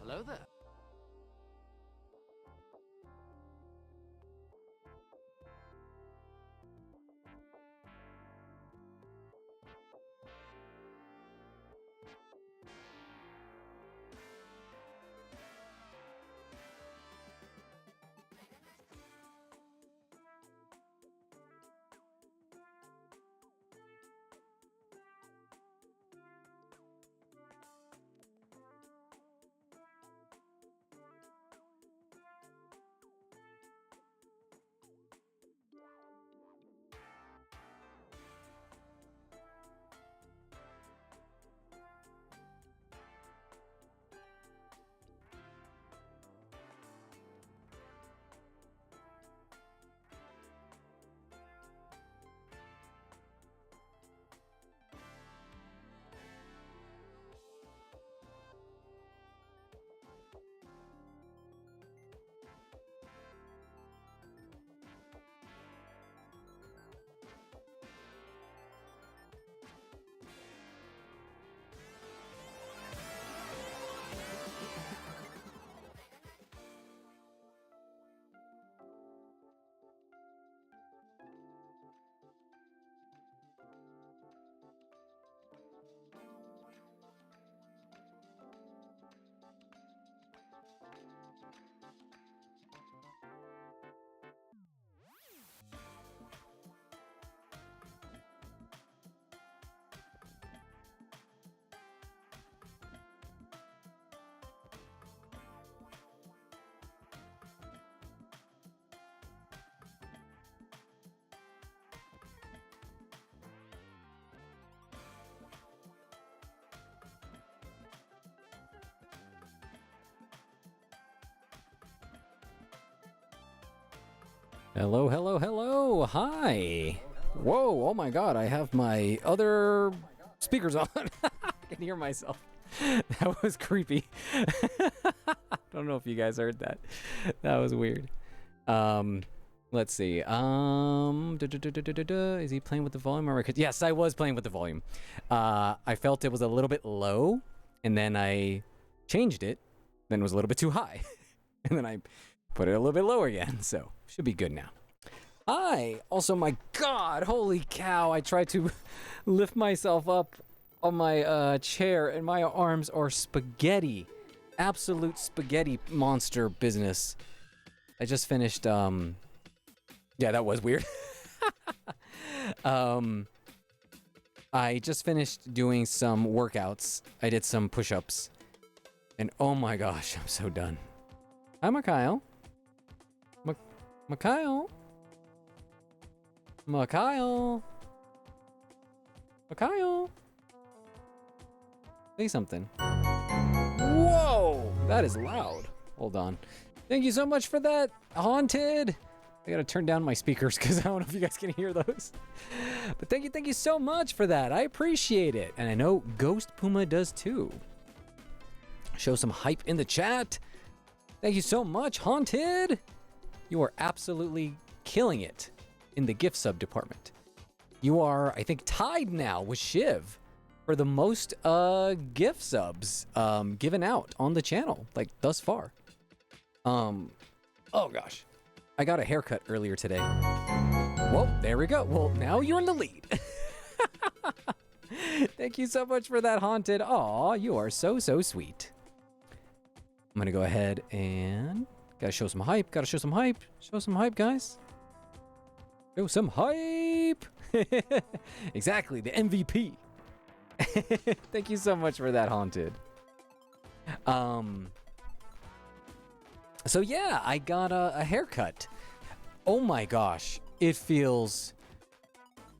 Hello there. Hello, hello, hello. Hi. Whoa, oh my god, I have my other speakers on. I can hear myself. That was creepy. Don't know if you guys heard that. That was weird. Let's see. Is he playing with the volume or yes, I was playing with the volume. I felt it was a little bit low, and then I changed it. Then it was a little bit too high. And then I put it a little bit lower again, so should be good now. Hi! Also, my god, holy cow, I tried to lift myself up on my chair, and my arms are spaghetti. Absolute spaghetti monster business. I just finished, yeah, that was weird. I just finished doing some workouts. I did some push-ups, and oh my gosh, I'm so done. Hi, Mikhail. Mikhail? Mikhail? Mikhail? Say something. Whoa! That is loud. Hold on. Thank you so much for that, Haunted! I gotta turn down my speakers because I don't know if you guys can hear those. But thank you so much for that. I appreciate it. And I know Ghost Puma does too. Show some hype in the chat. Thank you so much, Haunted! You are absolutely killing it in the gift sub department. You are, I think, tied now with Shiv for the most gift subs given out on the channel, like thus far. Oh gosh. I got a haircut earlier today. Well, there we go. Well, now you're in the lead. Thank you so much for that, Haunted. Aw, you are so sweet. I'm gonna go ahead and gotta show some hype. Show some hype, guys. Show some hype. Exactly, the MVP. Thank you so much for that, Haunted. So yeah, I got a haircut. Oh my gosh, it feels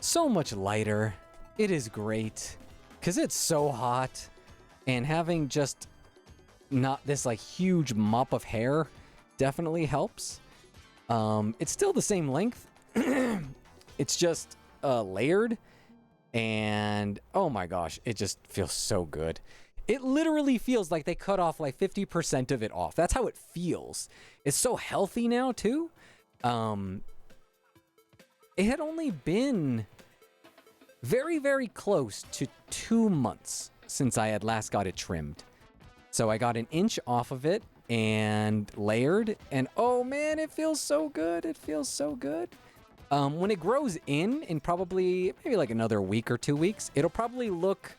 so much lighter. It is great because it's so hot, and having just not this like huge mop of hair definitely helps. It's still the same length. It's just layered, and oh my gosh, it just feels so good. It literally feels like they cut off like 50% of it off. That's how it feels. It's so healthy now too. It had only been very close to 2 months since I had last got it trimmed. So I got an inch off of it and layered, and oh man, it feels so good. It feels so good. When it grows in probably maybe like another week or 2 weeks, it'll probably look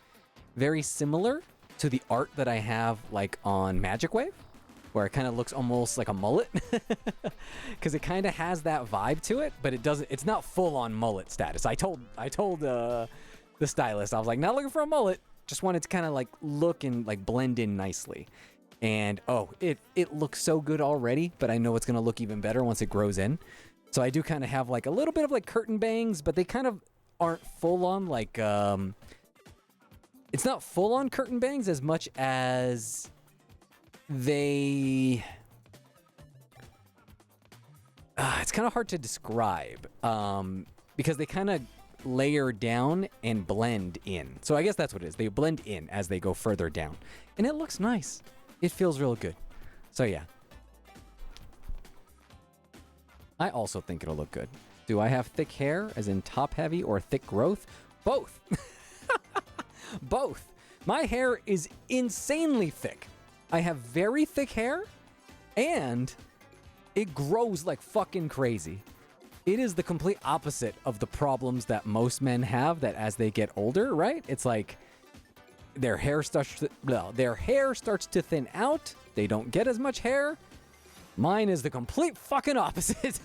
very similar to the art that I have like on Magic Wave, where it kind of looks almost like a mullet, because it kind of has that vibe to it, but it's not full on mullet status. I told the stylist, I was like, not looking for a mullet, just wanted to kind of like look and like blend in nicely. And oh, it looks so good already, but I know it's gonna look even better once it grows in. So I do kind of have like a little bit of like curtain bangs, but they kind of aren't full on like, it's not full on curtain bangs as much as they, it's kind of hard to describe, because they kind of layer down and blend in. So I guess that's what it is. They blend in as they go further down, and it looks nice. It feels real good. So yeah. I also think it'll look good. Do I have thick hair, as in top heavy, or thick growth? Both. Both. My hair is insanely thick. I have very thick hair, and it grows like fucking crazy. It is the complete opposite of the problems that most men have, that as they get older, right? It's like their hair starts to thin out. They don't get as much hair. Mine is the complete fucking opposite.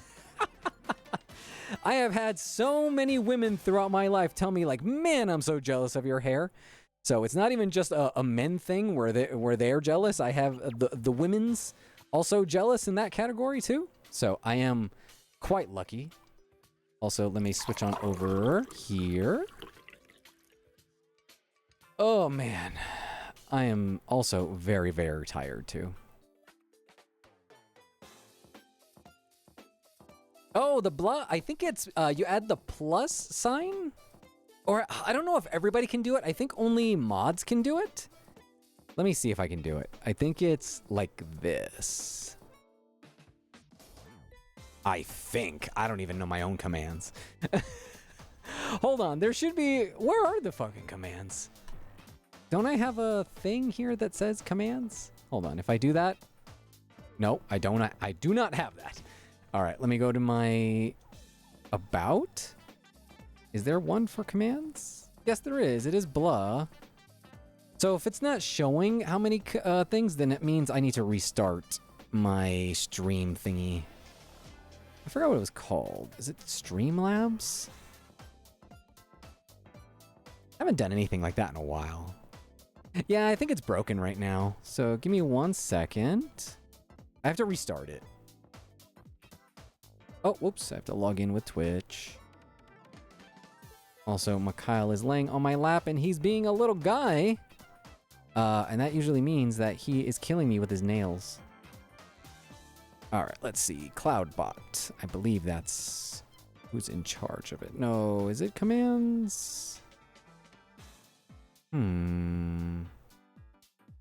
I have had so many women throughout my life tell me like, man, I'm so jealous of your hair. So it's not even just a men thing where they're jealous. I have the women's also jealous in that category too. So I am quite lucky. Also, let me switch on over here. Oh man, I am also very, very tired too. Oh, the blah. I think it's, you add the plus sign? Or I don't know if everybody can do it. I think only mods can do it. Let me see if I can do it. I think it's like this. I think. I don't even know my own commands. Hold on. There should be... Where are the fucking commands? Don't I have a thing here that says commands? Hold on. If I do that... No, I don't. I do not have that. All right, let me go to my about. Is there one for commands? Yes, there is. It is blah. So if it's not showing how many things, then it means I need to restart my stream thingy. I forgot what it was called. Is it Streamlabs? I haven't done anything like that in a while. Yeah, I think it's broken right now. So give me 1 second. I have to restart it. Oh, whoops, I have to log in with Twitch. Also, Mikhail is laying on my lap and he's being a little guy. And that usually means that he is killing me with his nails. All right, let's see. Cloudbot. I believe that's who's in charge of it. No, is it commands?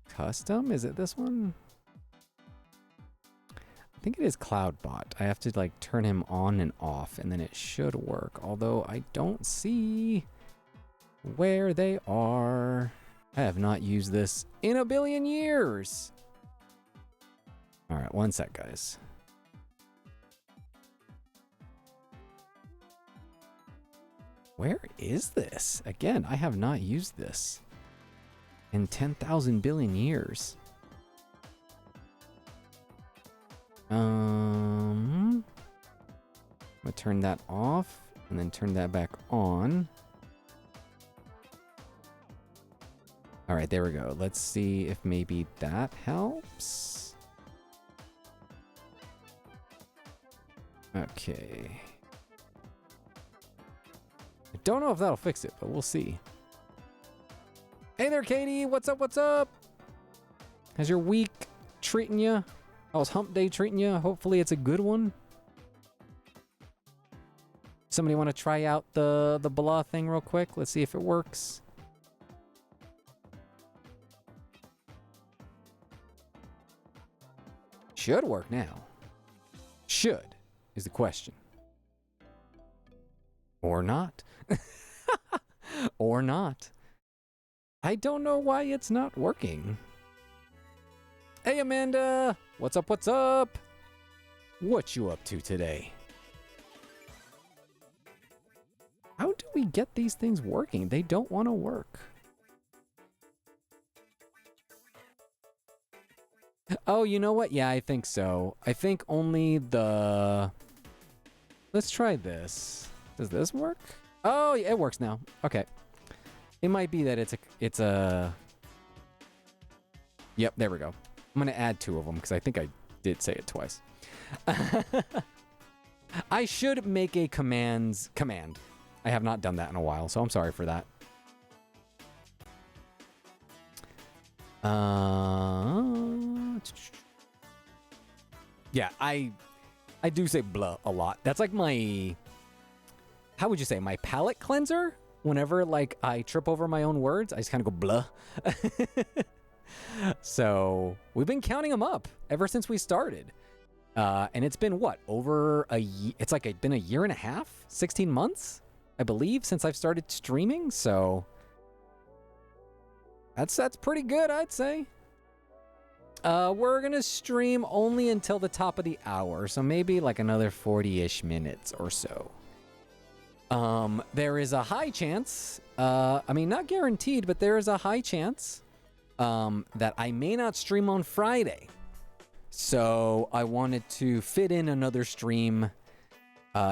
Custom? Is it this one? I think it is Cloudbot. I have to like turn him on and off and then it should work. Although I don't see where they are. I have not used this in a billion years. All right, 1 sec, guys. Where is this? Again, I have not used this in 10,000 billion years. I'm gonna turn that off and then turn that back on. All right, there we go. Let's see if maybe that helps. Okay. I don't know if that'll fix it, but we'll see. Hey there, Katie. What's up? What's up? How's your week treating you? How's hump day treating you? Hopefully it's a good one. Somebody want to try out the blah thing real quick? Let's see if it works. Should work now. Should is the question. Or not. Or not. I don't know why it's not working. Hey, Amanda. What's up? What's up? What you up to today? How do we get these things working? They don't want to work. Oh, you know what? Yeah, I think so. I think only the... Let's try this. Does this work? Oh, yeah, it works now. Okay. It might be that it's a... Yep, there we go. I'm going to add 2 of them because I think I did say it twice. I should make a command. I have not done that in a while, so I'm sorry for that. Yeah, I do say blah a lot. That's like my, how would you say, my palate cleanser? Whenever like I trip over my own words, I just kind of go blah. So we've been counting them up ever since we started. And it's been what, over a year? It's like been a year and a half, 16 months, I believe, since I've started streaming. So that's pretty good, I'd say. We're gonna stream only until the top of the hour, so maybe like another 40-ish minutes or so. There is a high chance, I mean, not guaranteed, but there is a high chance that I may not stream on Friday. So I wanted to fit in another stream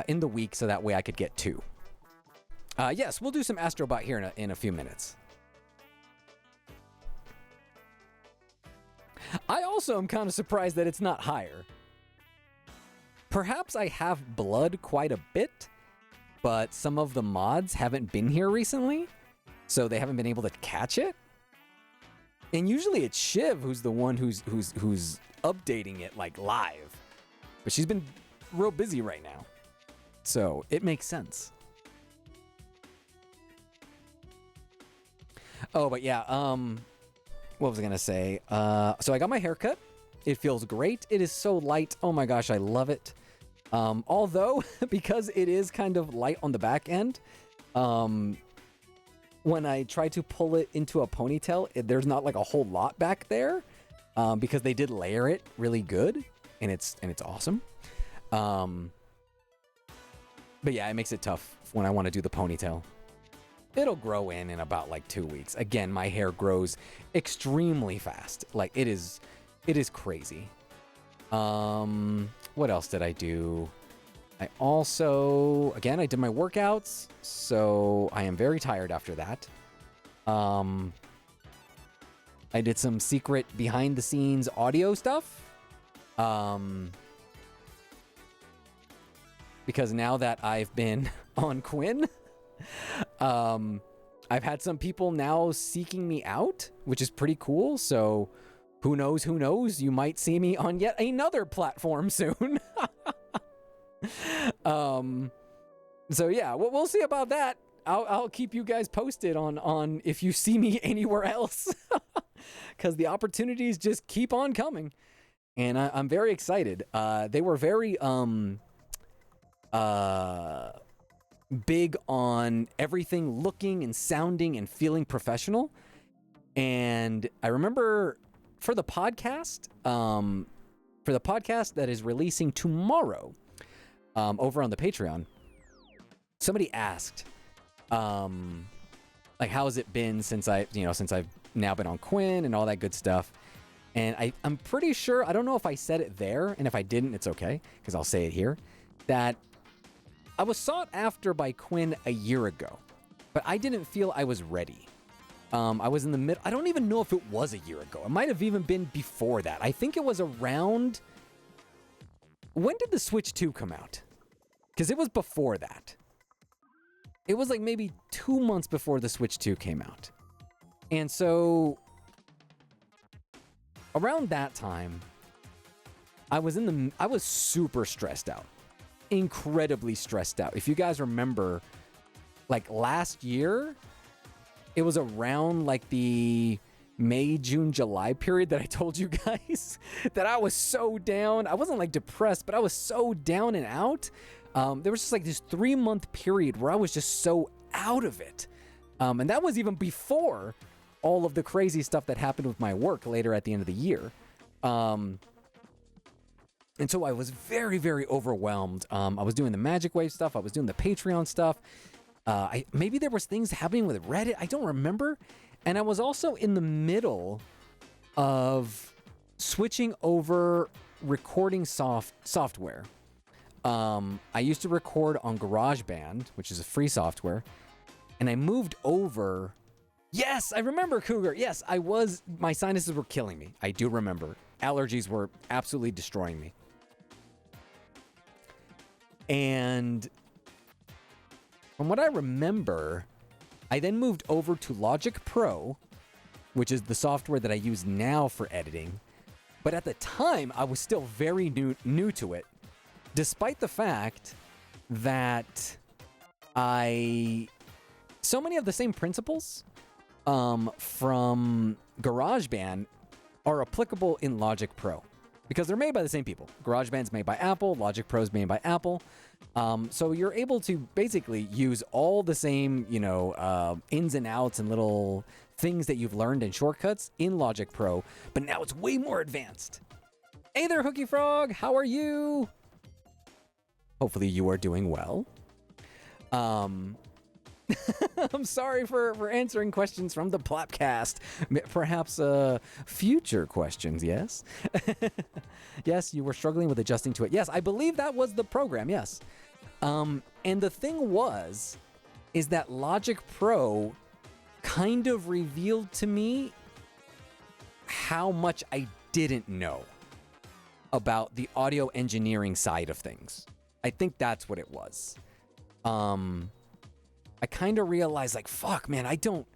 in the week so that way I could get 2. Yes, we'll do some Astrobot here in a few minutes. I also am kind of surprised that it's not higher. Perhaps I have blood quite a bit, but some of the mods haven't been here recently, so they haven't been able to catch it. And usually it's Shiv who's the one who's updating it like live, but she's been real busy right now, so it makes sense. Oh, but yeah, what was I gonna say? So I got my haircut. It feels great. It is so light. Oh my gosh, I love it. Although, because it is kind of light on the back end, when I try to pull it into a ponytail, there's not like a whole lot back there, because they did layer it really good, and it's awesome. But yeah, it makes it tough when I want to do the ponytail. It'll grow in about like 2 weeks. Again, my hair grows extremely fast. Like it is crazy. What else did I do? I also, again, I did my workouts, so I am very tired after that. I did some secret behind the scenes audio stuff. Because now that I've been on Quinn, I've had some people now seeking me out, which is pretty cool. So who knows, you might see me on yet another platform soon. So yeah, we'll see about that. I'll keep you guys posted on if you see me anywhere else, because the opportunities just keep on coming, and I'm very excited. They were very big on everything looking and sounding and feeling professional. And I remember for the podcast that is releasing tomorrow, over on the Patreon, somebody asked, like, how has it been since I've now been on Quinn and all that good stuff. And I'm pretty sure, I don't know if I said it there, and if I didn't, it's okay, because I'll say it here, that I was sought after by Quinn a year ago, but I didn't feel I was ready. I was in the middle. I don't even know if it was a year ago. It might have even been before that. I think it was around... When did the Switch 2 come out? Because it was before that. It was like maybe 2 months before the Switch 2 came out. And so... around that time, I was super stressed out. Incredibly stressed out. If you guys remember, like last year, it was around like the May, June, July period that I told you guys that I was so down. I wasn't like depressed, but I was so down and out. There was just like this 3-month period where I was just so out of it. And that was even before all of the crazy stuff that happened with my work later at the end of the year. And so I was very, very overwhelmed. I was doing the Magic Wave stuff. I was doing the Patreon stuff. Maybe there was things happening with Reddit. I don't remember. And I was also in the middle of switching over recording software. I used to record on GarageBand, which is a free software. And I moved over. Yes, I remember, Cougar. Yes, my sinuses were killing me. I do remember. Allergies were absolutely destroying me. And from what I remember, I then moved over to Logic Pro, which is the software that I use now for editing. But at the time, I was still very new to it, despite the fact that so many of the same principles from GarageBand are applicable in Logic Pro because they're made by the same people. GarageBand's made by Apple, Logic Pro's made by Apple. So you're able to basically use all the same, ins and outs and little things that you've learned in shortcuts in Logic Pro, but now it's way more advanced. Hey there, Hookie Frog, how are you? Hopefully you are doing well. I'm sorry for answering questions from the Plopcast. Perhaps future questions, yes? Yes, you were struggling with adjusting to it. Yes, I believe that was the program, yes. And the thing is that Logic Pro kind of revealed to me how much I didn't know about the audio engineering side of things. I think that's what it was. I kind of realized, fuck, man, I don't...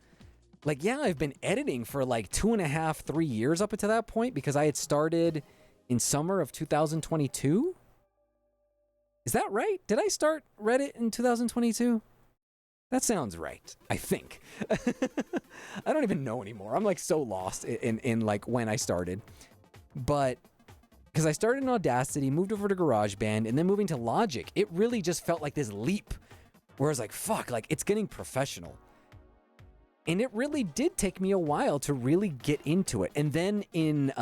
I've been editing for 2.5, 3 years up until that point because I had started in summer of 2022. Is that right? Did I start Reddit in 2022? That sounds right, I think. I don't even know anymore. I'm so lost in when I started. But because I started in Audacity, moved over to GarageBand, and then moving to Logic, it really just felt like this leap. Where I was fuck, it's getting professional. And it really did take me a while to really get into it. And then in,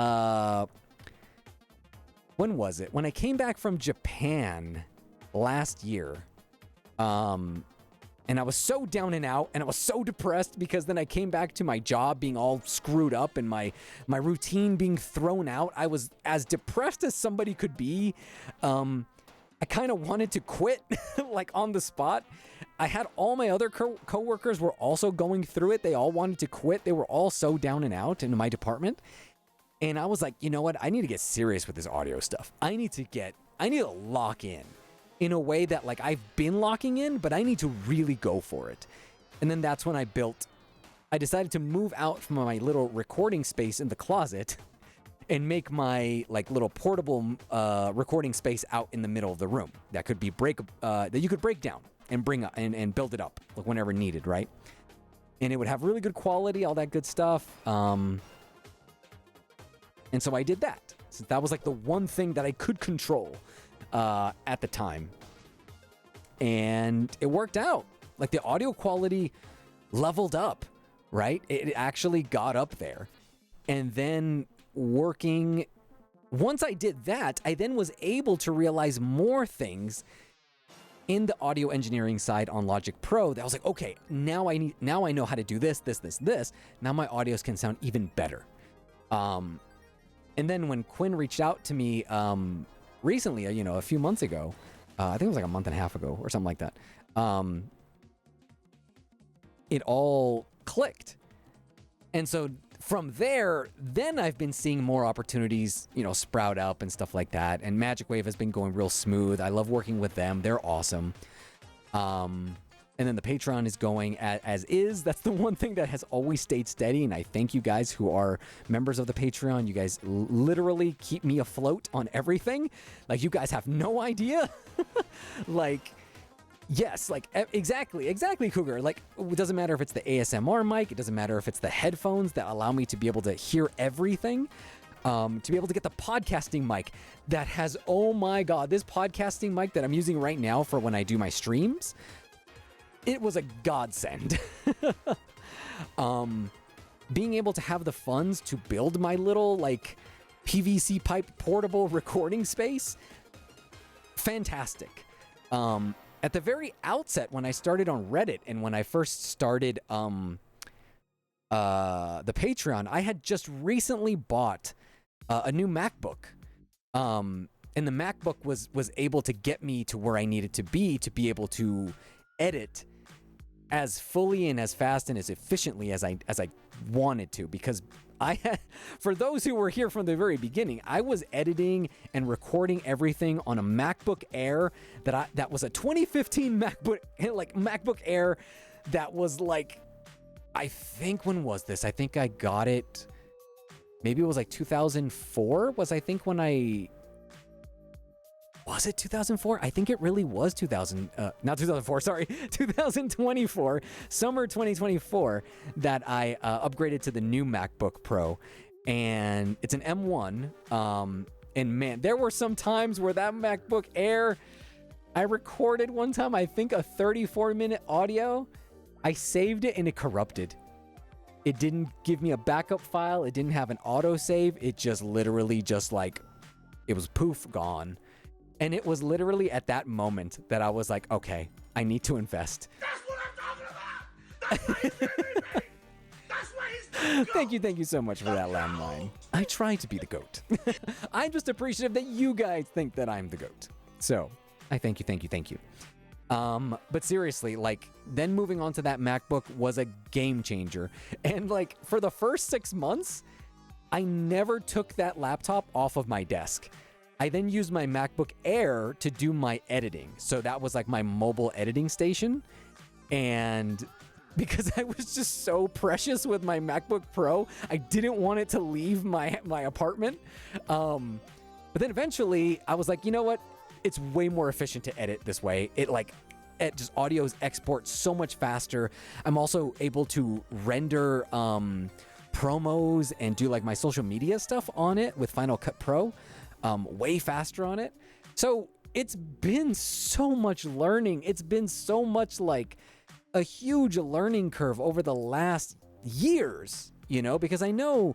when was it? When I came back from Japan last year, and I was so down and out, and I was so depressed because then I came back to my job being all screwed up and my routine being thrown out. I was as depressed as somebody could be. I kind of wanted to quit, on the spot. I had all my other coworkers were also going through it. They all wanted to quit. They were all so down and out in my department. And I was like, you know what? I need to get serious with this audio stuff. I need to lock in a way that I've been locking in, but I need to really go for it. And then that's when I decided to move out from my little recording space in the closet and make my little portable recording space out in the middle of the room that could be that you could break down and bring up and build it up whenever needed, right? And it would have really good quality, all that good stuff. And so I did that. So that was the one thing that I could control at the time, and it worked out. The audio quality leveled up, right? It actually got up there, and then once I did that, I then was able to realize more things in the audio engineering side on Logic Pro that I was okay, now I know how to do this. Now my audios can sound even better. And then when Quinn reached out to me recently, a few months ago, I think it was a month and a half ago or something like that, it all clicked. And so from there, then I've been seeing more opportunities, sprout up and stuff like that. And Magic Wave has been going real smooth. I love working with them. They're awesome. And then the Patreon is going as is. That's the one thing that has always stayed steady. And I thank you guys who are members of the Patreon. You guys literally keep me afloat on everything. You guys have no idea. Yes, exactly, Cougar. It doesn't matter if it's the ASMR mic. It doesn't matter if it's the headphones that allow me to be able to hear everything. To be able to get the podcasting mic that has, oh my God, this podcasting mic that I'm using right now for when I do my streams. It was a godsend. Being able to have the funds to build my little, PVC pipe portable recording space. Fantastic. At the very outset, when I started on Reddit and when I first started the Patreon, I had just recently bought a new MacBook. And the MacBook was able to get me to where I needed to be able to edit as fully and as fast and as efficiently as I wanted to, because I had, for those who were here from the very beginning, I was editing and recording everything on a MacBook Air that was a 2015 MacBook Air that was like, I think, when was this? I think I got it, maybe it was like 2004 was, I think, when was it 2004? I think it really was 2024, summer 2024, that I upgraded to the new MacBook Pro. And it's an M1. And man, there were some times where that MacBook Air, I recorded one time, I think a 34-minute audio. I saved it and it corrupted. It didn't give me a backup file. It didn't have an autosave. It just literally it was poof, gone. And it was literally at that moment that I was like, okay, I need to invest. That's what I'm talking about! That's why he's believing me! That's why he's the GOAT! Thank you so much for that landmine. I try to be the GOAT. I'm just appreciative that you guys think that I'm the GOAT. So, I thank you. But seriously, then moving on to that MacBook was a game changer. And for the first 6 months, I never took that laptop off of my desk. I then used my MacBook Air to do my editing. So that was my mobile editing station. And because I was just so precious with my MacBook Pro, I didn't want it to leave my apartment. But then eventually I was like, you know what? It's way more efficient to edit this way. It just audios export so much faster. I'm also able to render promos and do my social media stuff on it with Final Cut Pro. Way faster on it. So it's been so much learning. It's been so much a huge learning curve over the last years, because I know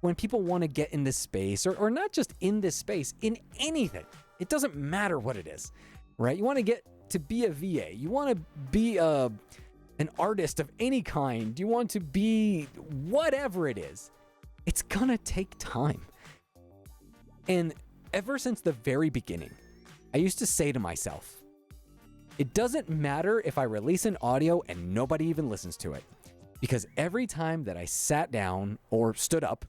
when people want to get in this space, or not just in this space, in anything, it doesn't matter what it is, right? You want to get to be a VA. You want to be an artist of any kind. You want to be whatever it is. It's gonna take time. And ever since the very beginning, I used to say to myself, it doesn't matter if I release an audio and nobody even listens to it. Because every time that I sat down or stood up,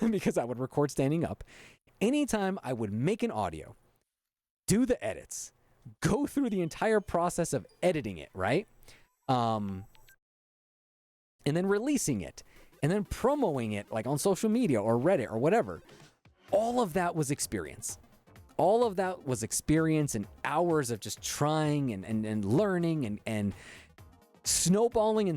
because I would record standing up, anytime I would make an audio, do the edits, go through the entire process of editing it, right? And then releasing it, and then promoting it on social media or Reddit or whatever. All of that was experience. All of that was experience and hours of just trying and learning and snowballing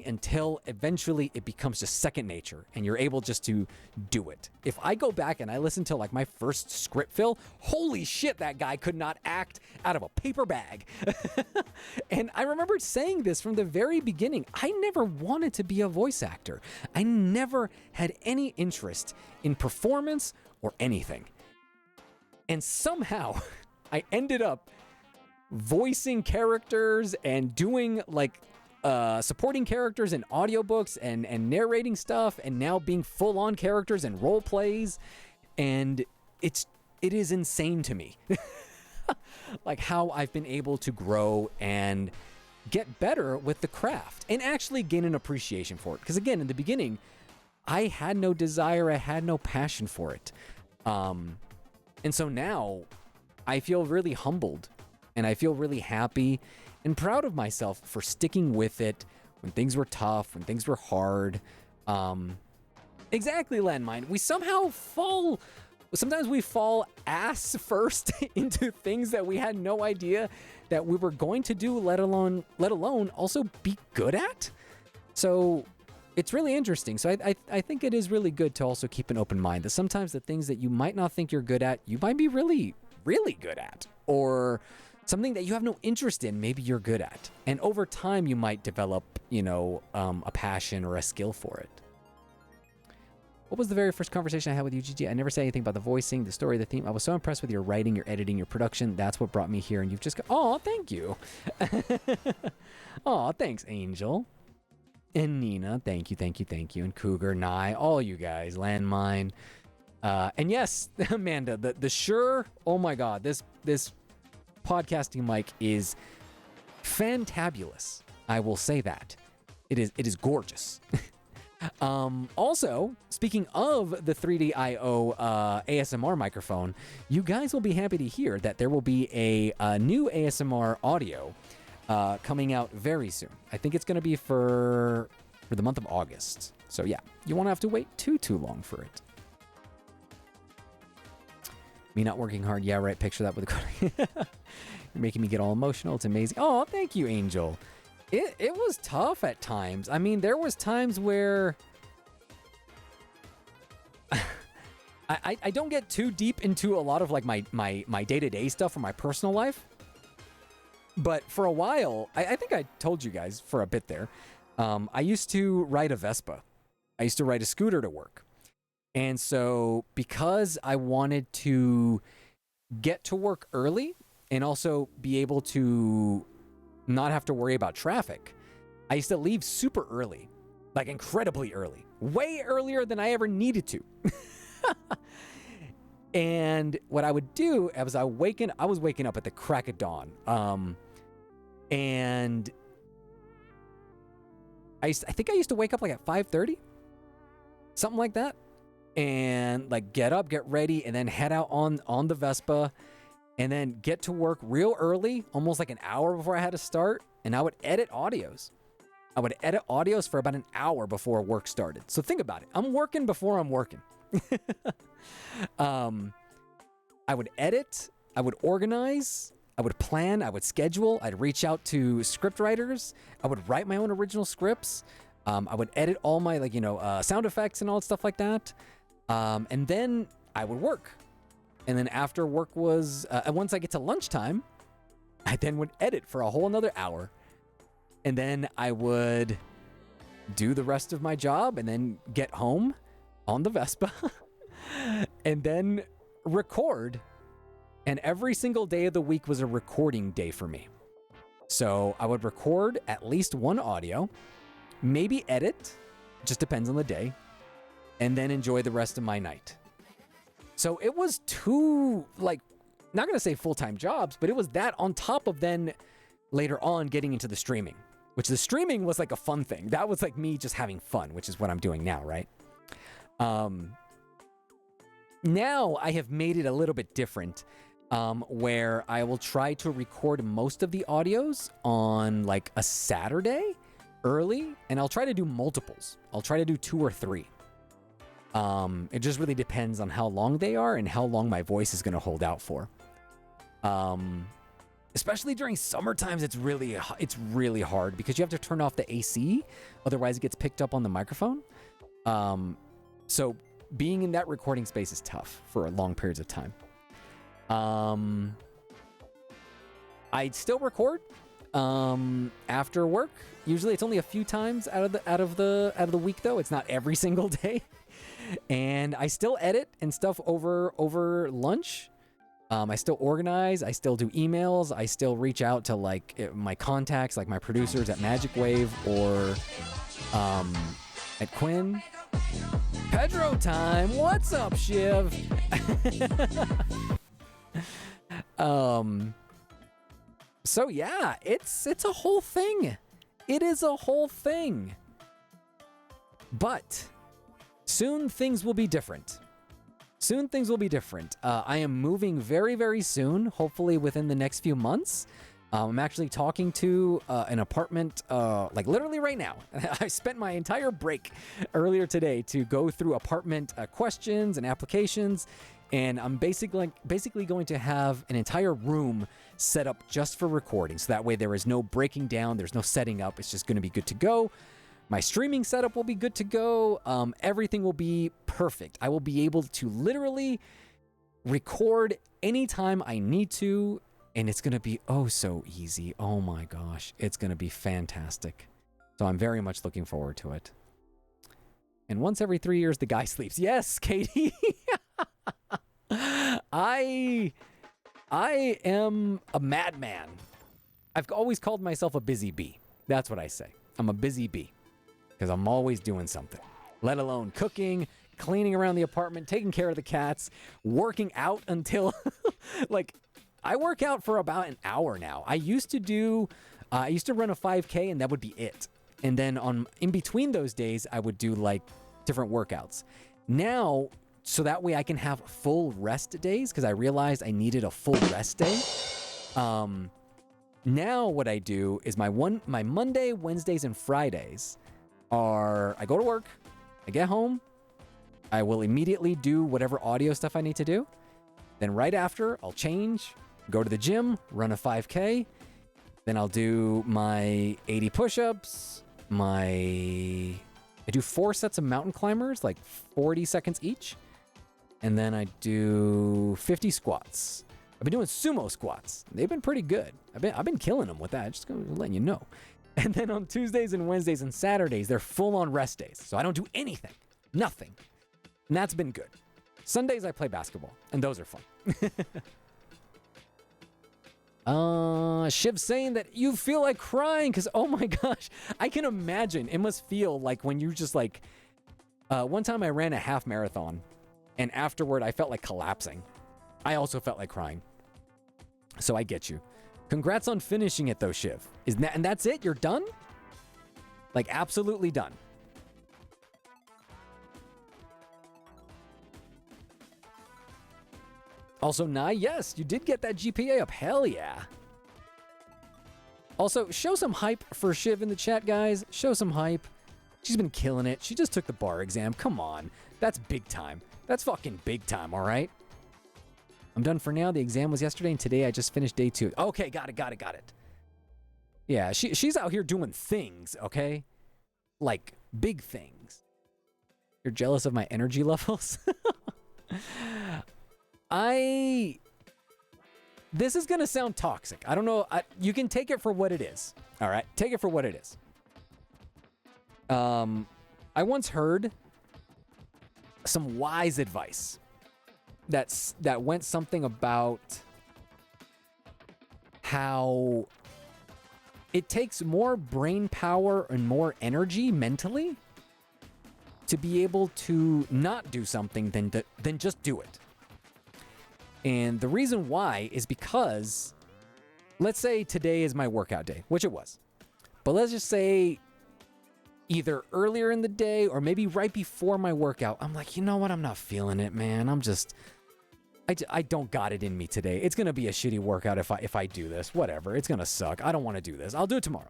until eventually it becomes just second nature and you're able just to do it. If I go back and I listen to my first script fill, holy shit, that guy could not act out of a paper bag. And I remember saying this from the very beginning. I never wanted to be a voice actor. I never had any interest in performance or anything. And somehow I ended up voicing characters and doing supporting characters in audiobooks and narrating stuff, and now being full-on characters and role plays. And it is insane to me how I've been able to grow and get better with the craft and actually gain an appreciation for it. Because again, in the beginning, I had no desire, I had no passion for it. And so now I feel really humbled and I feel really happy and proud of myself for sticking with it when things were tough, when things were hard. Exactly, Landmine. Sometimes we fall ass first into things that we had no idea that we were going to do, let alone also be good at. So it's really interesting. So I think it is really good to also keep an open mind that sometimes the things that you might not think you're good at, you might be really, really good at, or something that you have no interest in, maybe you're good at. And over time, you might develop, a passion or a skill for it. What was the very first conversation I had with you, Gigi? I never said anything about the voicing, the story, the theme. I was so impressed with your writing, your editing, your production. That's what brought me here. And you've just got, oh, thank you. Oh, thanks, Angel. And Nina, thank you, thank you, thank you. And Cougar, Nye, all you guys, Landmine. And yes, Amanda, the Shure, oh my God, this podcasting mic is fantabulous. I will say that. It is gorgeous. Also, speaking of the 3DIO ASMR microphone, you guys will be happy to hear that there will be a new ASMR audio coming out very soon. I think it's going to be for the month of August. So yeah, you won't have to wait too long for it. Me not working hard. Yeah, right. Picture that with a You're making me get all emotional. It's amazing. Oh, thank you, Angel. It was tough at times. I mean, there was times where I don't get too deep into a lot of like my day-to-day stuff or my personal life. But for a while, I think I told you guys for a bit there, I used to ride a Vespa. I used to ride a scooter to work. And so because I wanted to get to work early and also be able to not have to worry about traffic, I used to leave super early, like incredibly early, way earlier than I ever needed to. And what I would do as I was waking up at the crack of dawn. And I think I used to wake up like at 5:30, something like that. And like get up, get ready, and then head out on the Vespa, and then get to work real early, almost like an hour before I had to start. And I would edit audios. I would edit audios for about an hour before work started. So think about it. I'm working before I'm working. I would edit, I would organize, I would plan, I would schedule, I'd reach out to script writers, I would write my own original scripts, I would edit all my sound effects and all that stuff like that. And then I would work. And then after work was, once I get to lunchtime, I then would edit for a whole another hour. And then I would do the rest of my job and then get home on the Vespa and then record. And every single day of the week was a recording day for me. So I would record at least one audio, maybe edit, just depends on the day, and then enjoy the rest of my night. So it was two, not going to say full-time jobs, but it was that on top of then later on getting into the streaming, which the streaming was like a fun thing. That was like me just having fun, which is what I'm doing now, right? Now I have made it a little bit different, where I will try to record most of the audios on like a Saturday early, and I'll try to do multiples. I'll try to do 2 or 3. It just really depends on how long they are and how long my voice is going to hold out for. Especially during summer times, it's really hard because you have to turn off the AC, otherwise it gets picked up on the microphone. So being in that recording space is tough for long periods of time. I'd still record after work. Usually it's only a few times out of the week though. It's not every single day. And I still edit and stuff over lunch. I still organize. I still do emails. I still reach out to like my contacts, like my producers at Magic Wave or at Quinn. Pedro time. What's up, Shiv? So yeah, it's a whole thing. It is a whole thing. But soon things will be different. I am moving very, very soon, hopefully within the next few months. I'm actually talking to an apartment, like literally right now. I spent my entire break earlier today to go through apartment questions and applications. And I'm basically going to have an entire room set up just for recording. So that way there is no breaking down. There's no setting up. It's just going to be good to go. My streaming setup will be good to go. Everything will be perfect. I will be able to literally record anytime I need to. And it's going to be oh so easy. Oh my gosh. It's going to be fantastic. So I'm very much looking forward to it. And once every 3 years, the guy sleeps. Yes, Katie. I am a madman. I've always called myself a busy bee. That's what I say. I'm a busy bee because I'm always doing something, let alone cooking, cleaning around the apartment, taking care of the cats, working out until like I work out for about an hour now. I used to run a 5K and that would be it. And then in between those days, I would do like different workouts. Now, so that way I can have full rest days because I realized I needed a full rest day. Now what I do is my Monday, Wednesdays, and Fridays are I go to work, I get home, I will immediately do whatever audio stuff I need to do. Then right after, I'll change, go to the gym, run a 5K. Then I'll do my 80 push-ups, I do 4 sets of mountain climbers, like 40 seconds each. And then I do 50 squats. I've been doing sumo squats. They've been pretty good. I've been killing them with that. Just letting you know. And then on Tuesdays and Wednesdays and Saturdays, they're full on rest days. So I don't do anything. Nothing. And that's been good. Sundays I play basketball, and those are fun. Shiv saying that you feel like crying because, oh my gosh, I can imagine. It must feel like when you just like, one time I ran a half marathon, and afterward I felt like collapsing. I also felt like crying. So I get you. Congrats on finishing it though, Shiv. And that's it? You're done? Like absolutely done. Also, Nye, yes, you did get that GPA up. Hell yeah. Also, show some hype for Shiv in the chat, guys. Show some hype. She's been killing it. She just took the bar exam. Come on. That's big time. That's fucking big time, all right? I'm done for now. The exam was yesterday, and today I just finished day 2. Okay, got it. Yeah, she's out here doing things, okay? Like, big things. You're jealous of my energy levels? This is going to sound toxic. I don't know. You can take it for what it is. All right? Take it for what it is. I once heard some wise advice that went something about how it takes more brain power and more energy mentally to be able to not do something than just do it. And the reason why is because, let's say today is my workout day, which it was. But let's just say either earlier in the day or maybe right before my workout, I'm like, you know what? I'm not feeling it, man. I don't got it in me today. It's going to be a shitty workout if I do this. Whatever. It's going to suck. I don't want to do this. I'll do it tomorrow.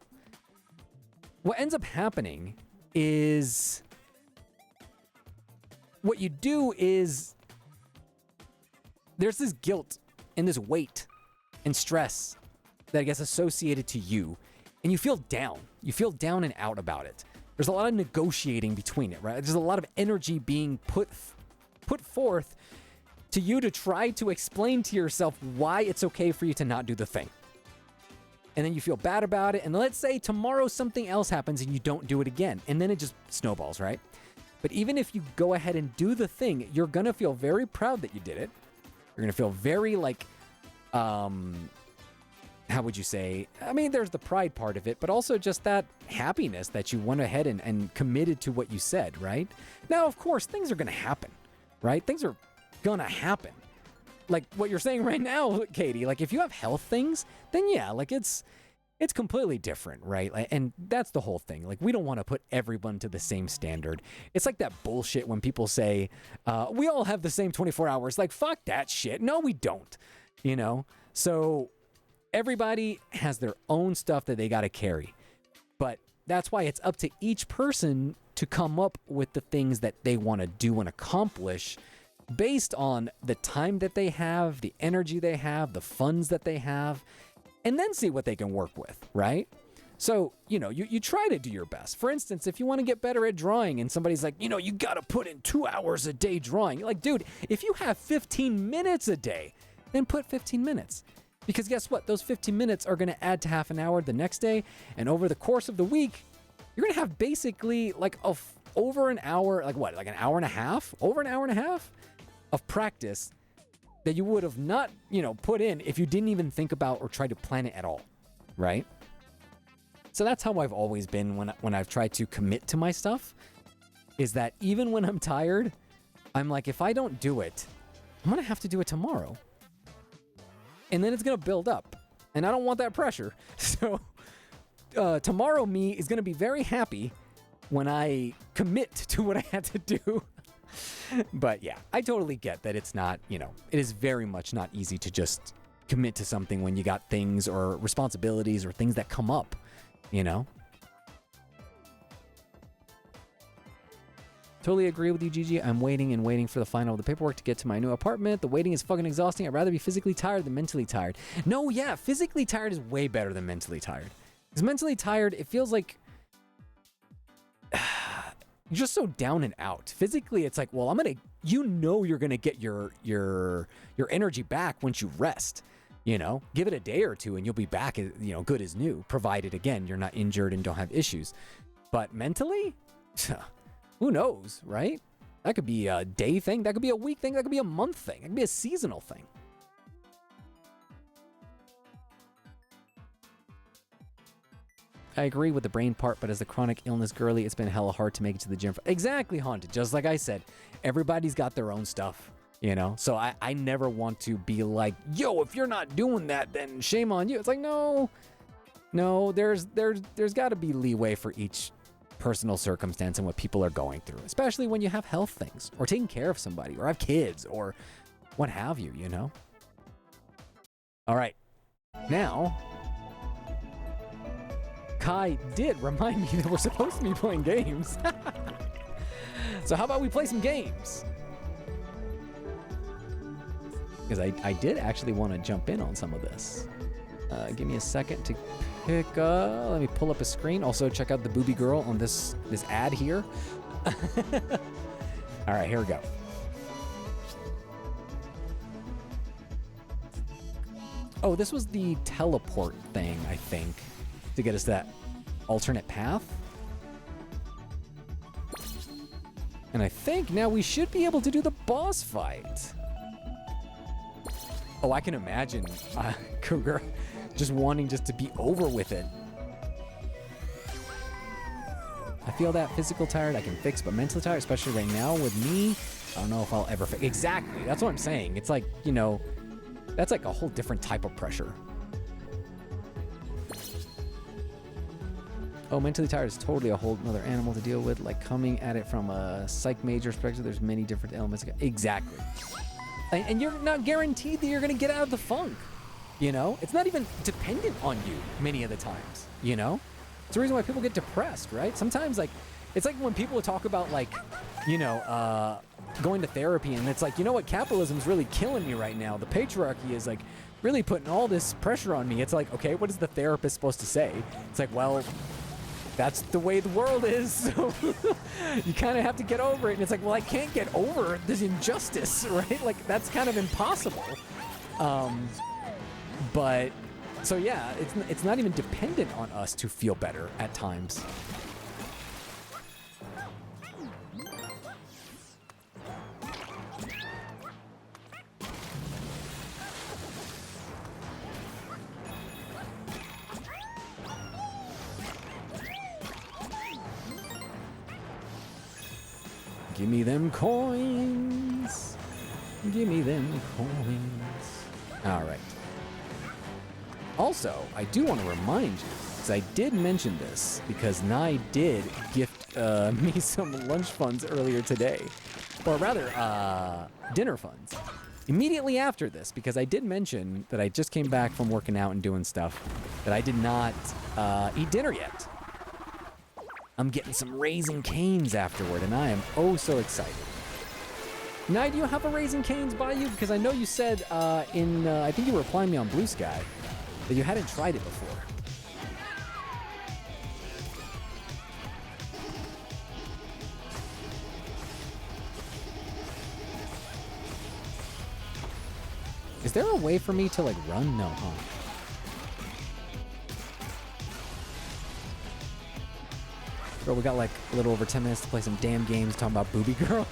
What ends up happening is what you do is there's this guilt and this weight and stress that gets associated to you, and you feel down. You feel down and out about it. There's a lot of negotiating between it, right? There's a lot of energy being put forth to you to try to explain to yourself why it's okay for you to not do the thing. And then you feel bad about it, and let's say tomorrow something else happens and you don't do it again, and then it just snowballs, right? But even if you go ahead and do the thing, you're gonna feel very proud that you did it. You're going to feel very like, how would you say? I mean, there's the pride part of it, but also just that happiness that you went ahead and committed to what you said, right? Now, of course, things are going to happen, right? Things are going to happen. Like what you're saying right now, Katie, like if you have health things, then yeah, like it's completely different, right? And that's the whole thing. Like, we don't want to put everyone to the same standard. It's like that bullshit when people say, we all have the same 24 hours. Like, fuck that shit. No, we don't, you know? So everybody has their own stuff that they got to carry. But that's why it's up to each person to come up with the things that they want to do and accomplish based on the time that they have, the energy they have, the funds that they have, and then see what they can work with, right? So, you know, you try to do your best. For instance, if you want to get better at drawing and somebody's like, you know, you got to put in 2 hours a day drawing. You're like, dude, if you have 15 minutes a day, then put 15 minutes. Because guess what? Those 15 minutes are going to add to half an hour the next day. And over the course of the week, you're going to have basically like a over an hour, like what, like an hour and a half? Over an hour and a half of practice that you would have not, put in if you didn't even think about or try to plan it at all, right? So that's how I've always been when I've tried to commit to my stuff, is that even when I'm tired, I'm like, if I don't do it, I'm going to have to do it tomorrow. And then it's going to build up. And I don't want that pressure. So tomorrow me is going to be very happy when I commit to what I had to do. But yeah, I totally get that it's not, it is very much not easy to just commit to something when you got things or responsibilities or things that come up, Totally agree with you, Gigi. I'm waiting and waiting for the final of the paperwork to get to my new apartment. The waiting is fucking exhausting. I'd rather be physically tired than mentally tired. No, yeah, physically tired is way better than mentally tired. Because mentally tired, it feels like you're just so down and out. Physically, it's like, well, you're gonna get your energy back once you rest. Give it a day or two and you'll be back, good as new, provided again you're not injured and don't have issues. But mentally, who knows, right? That could be a day thing, that could be a week thing, that could be a month thing, that could be a seasonal thing. I agree with the brain part, but as the chronic illness girly, it's been hella hard to make it to the gym. Exactly, Haunted. Just like I said, everybody's got their own stuff, So I never want to be like, yo, if you're not doing that, then shame on you. It's like, no, there's got to be leeway for each personal circumstance and what people are going through, especially when you have health things or taking care of somebody or have kids or what have you, All right. Now, Kai did remind me that we're supposed to be playing games. So how about we play some games? Because I did actually want to jump in on some of this. Give me a second to pick up. Let me pull up a screen. Also, check out the booby girl on this ad here. All right, here we go. Oh, this was the teleport thing, I think, to get us that alternate path. And I think now we should be able to do the boss fight. Oh, I can imagine Cougar just wanting to be over with it. I feel that physical tired I can fix, but mentally tired, especially right now with me, I don't know if I'll ever fix. Exactly, that's what I'm saying. It's like, that's like a whole different type of pressure. Oh, mentally tired is totally a whole other animal to deal with, like coming at it from a psych major perspective. There's many different elements. Exactly. And you're not guaranteed that you're going to get out of the funk. It's not even dependent on you many of the times, It's the reason why people get depressed, right? Sometimes, it's like when people talk about, going to therapy, and it's like, what, capitalism's really killing me right now. The patriarchy is, really putting all this pressure on me. It's like, okay, what is the therapist supposed to say? It's like, well, that's the way the world is, so you kind of have to get over it. And it's like, well, I can't get over this injustice, right? That's kind of impossible. But so yeah, it's not even dependent on us to feel better at times. Give me them coins. Give me them coins. All right. Also, I do want to remind you, because I did mention this, because Nye did gift me some lunch funds earlier today. Or rather, dinner funds. Immediately after this, because I did mention that I just came back from working out and doing stuff, that I did not eat dinner yet. I'm getting some Raising Cane's afterward, and I am oh so excited. Nye, do you have a Raising Cane's by you? Because I know you said I think you were replying me on Blue Sky, that you hadn't tried it before. Is there a way for me to run? No, huh? Bro, we got like a little over 10 minutes to play some damn games talking about Booby Girl.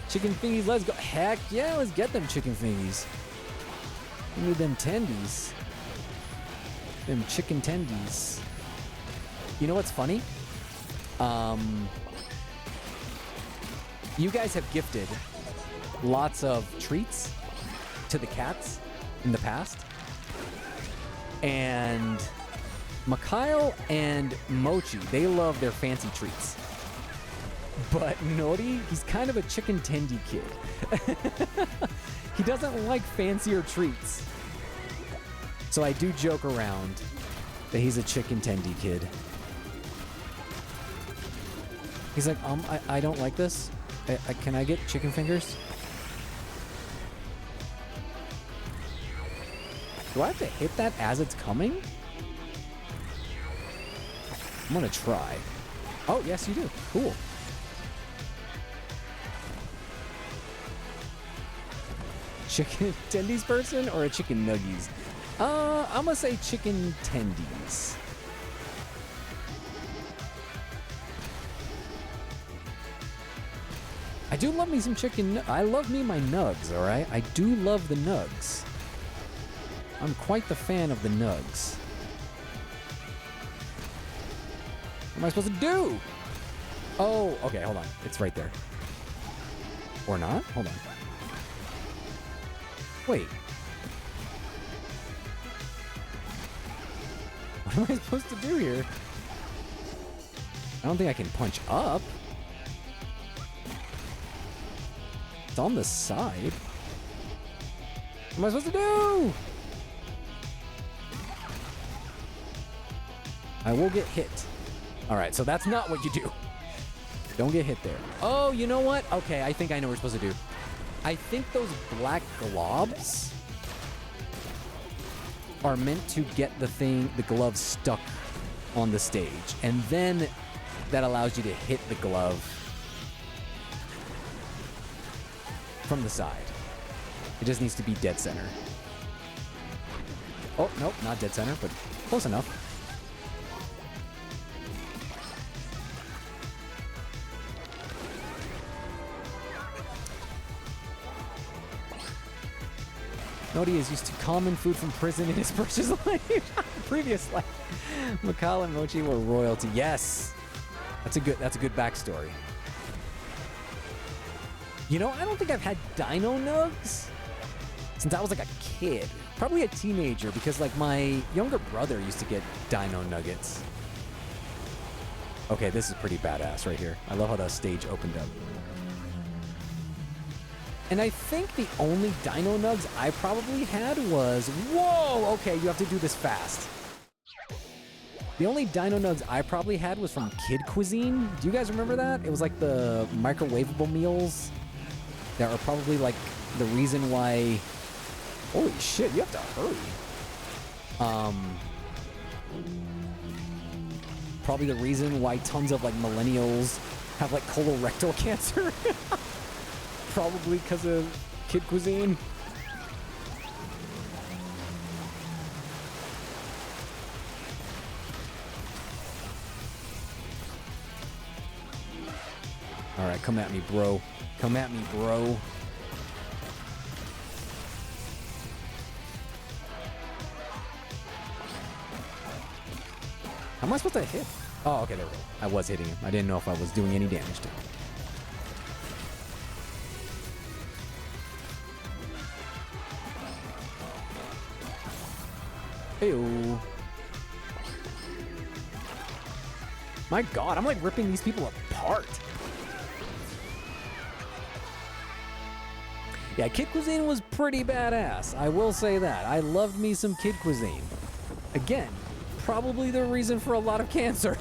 Chicken fingies, let's go. Heck yeah, let's get them chicken fingies. We need them tendies. Them chicken tendies. You know what's funny? You guys have gifted lots of treats to the cats in the past. And Mikhail and Mochi, they love their fancy treats. But Nori, he's kind of a chicken tendy kid. He doesn't like fancier treats. So I do joke around that he's a chicken tendy kid. He's like, I don't like this. Can I get chicken fingers? Do I have to hit that as it's coming? I'm gonna try. Oh, yes you do. Cool. Chicken tendies person or a chicken nuggies? I'm gonna say chicken tendies. I do love me some chicken. I love me my nugs, all right? I do love the nugs. I'm quite the fan of the nugs. What am I supposed to do? Oh, okay, hold on. It's right there. Or not? Hold on. Wait. What am I supposed to do here? I don't think I can punch up. It's on the side. What am I supposed to do? I will get hit. All right, so that's not what you do. Don't get hit there. Oh, you know what? Okay, I think I know what we're supposed to do. I think those black globs are meant to get the glove stuck on the stage. And then that allows you to hit the glove from the side. It just needs to be dead center. Oh, nope, not dead center, but close enough. Nodi is used to common food from prison in his purchase life. Previous life. Mikhail and Mochi were royalty. Yes. That's a good backstory. You know, I don't think I've had Dino Nugs since I was like a kid. Probably a teenager because like my younger brother used to get Dino Nuggets. Okay, this is pretty badass right here. I love how the stage opened up. And I think the only Dino Nugs I probably had was... Whoa! Okay, you have to do this fast. The only Dino Nugs I probably had was from Kid Cuisine. Do you guys remember that? It was like the microwavable meals that are probably like the reason why... Holy shit, you have to hurry. Probably the reason why tons of like millennials have like colorectal cancer. Probably because of Kid Cuisine. All right, come at me, bro. Come at me, bro. How am I supposed to hit? Oh, okay, there we go. I was hitting him. I didn't know if I was doing any damage to him. Ew. My God, I'm like ripping these people apart. Yeah, Kid Cuisine was pretty badass. I will say that. I loved me some Kid Cuisine. Again, probably the reason for a lot of cancer.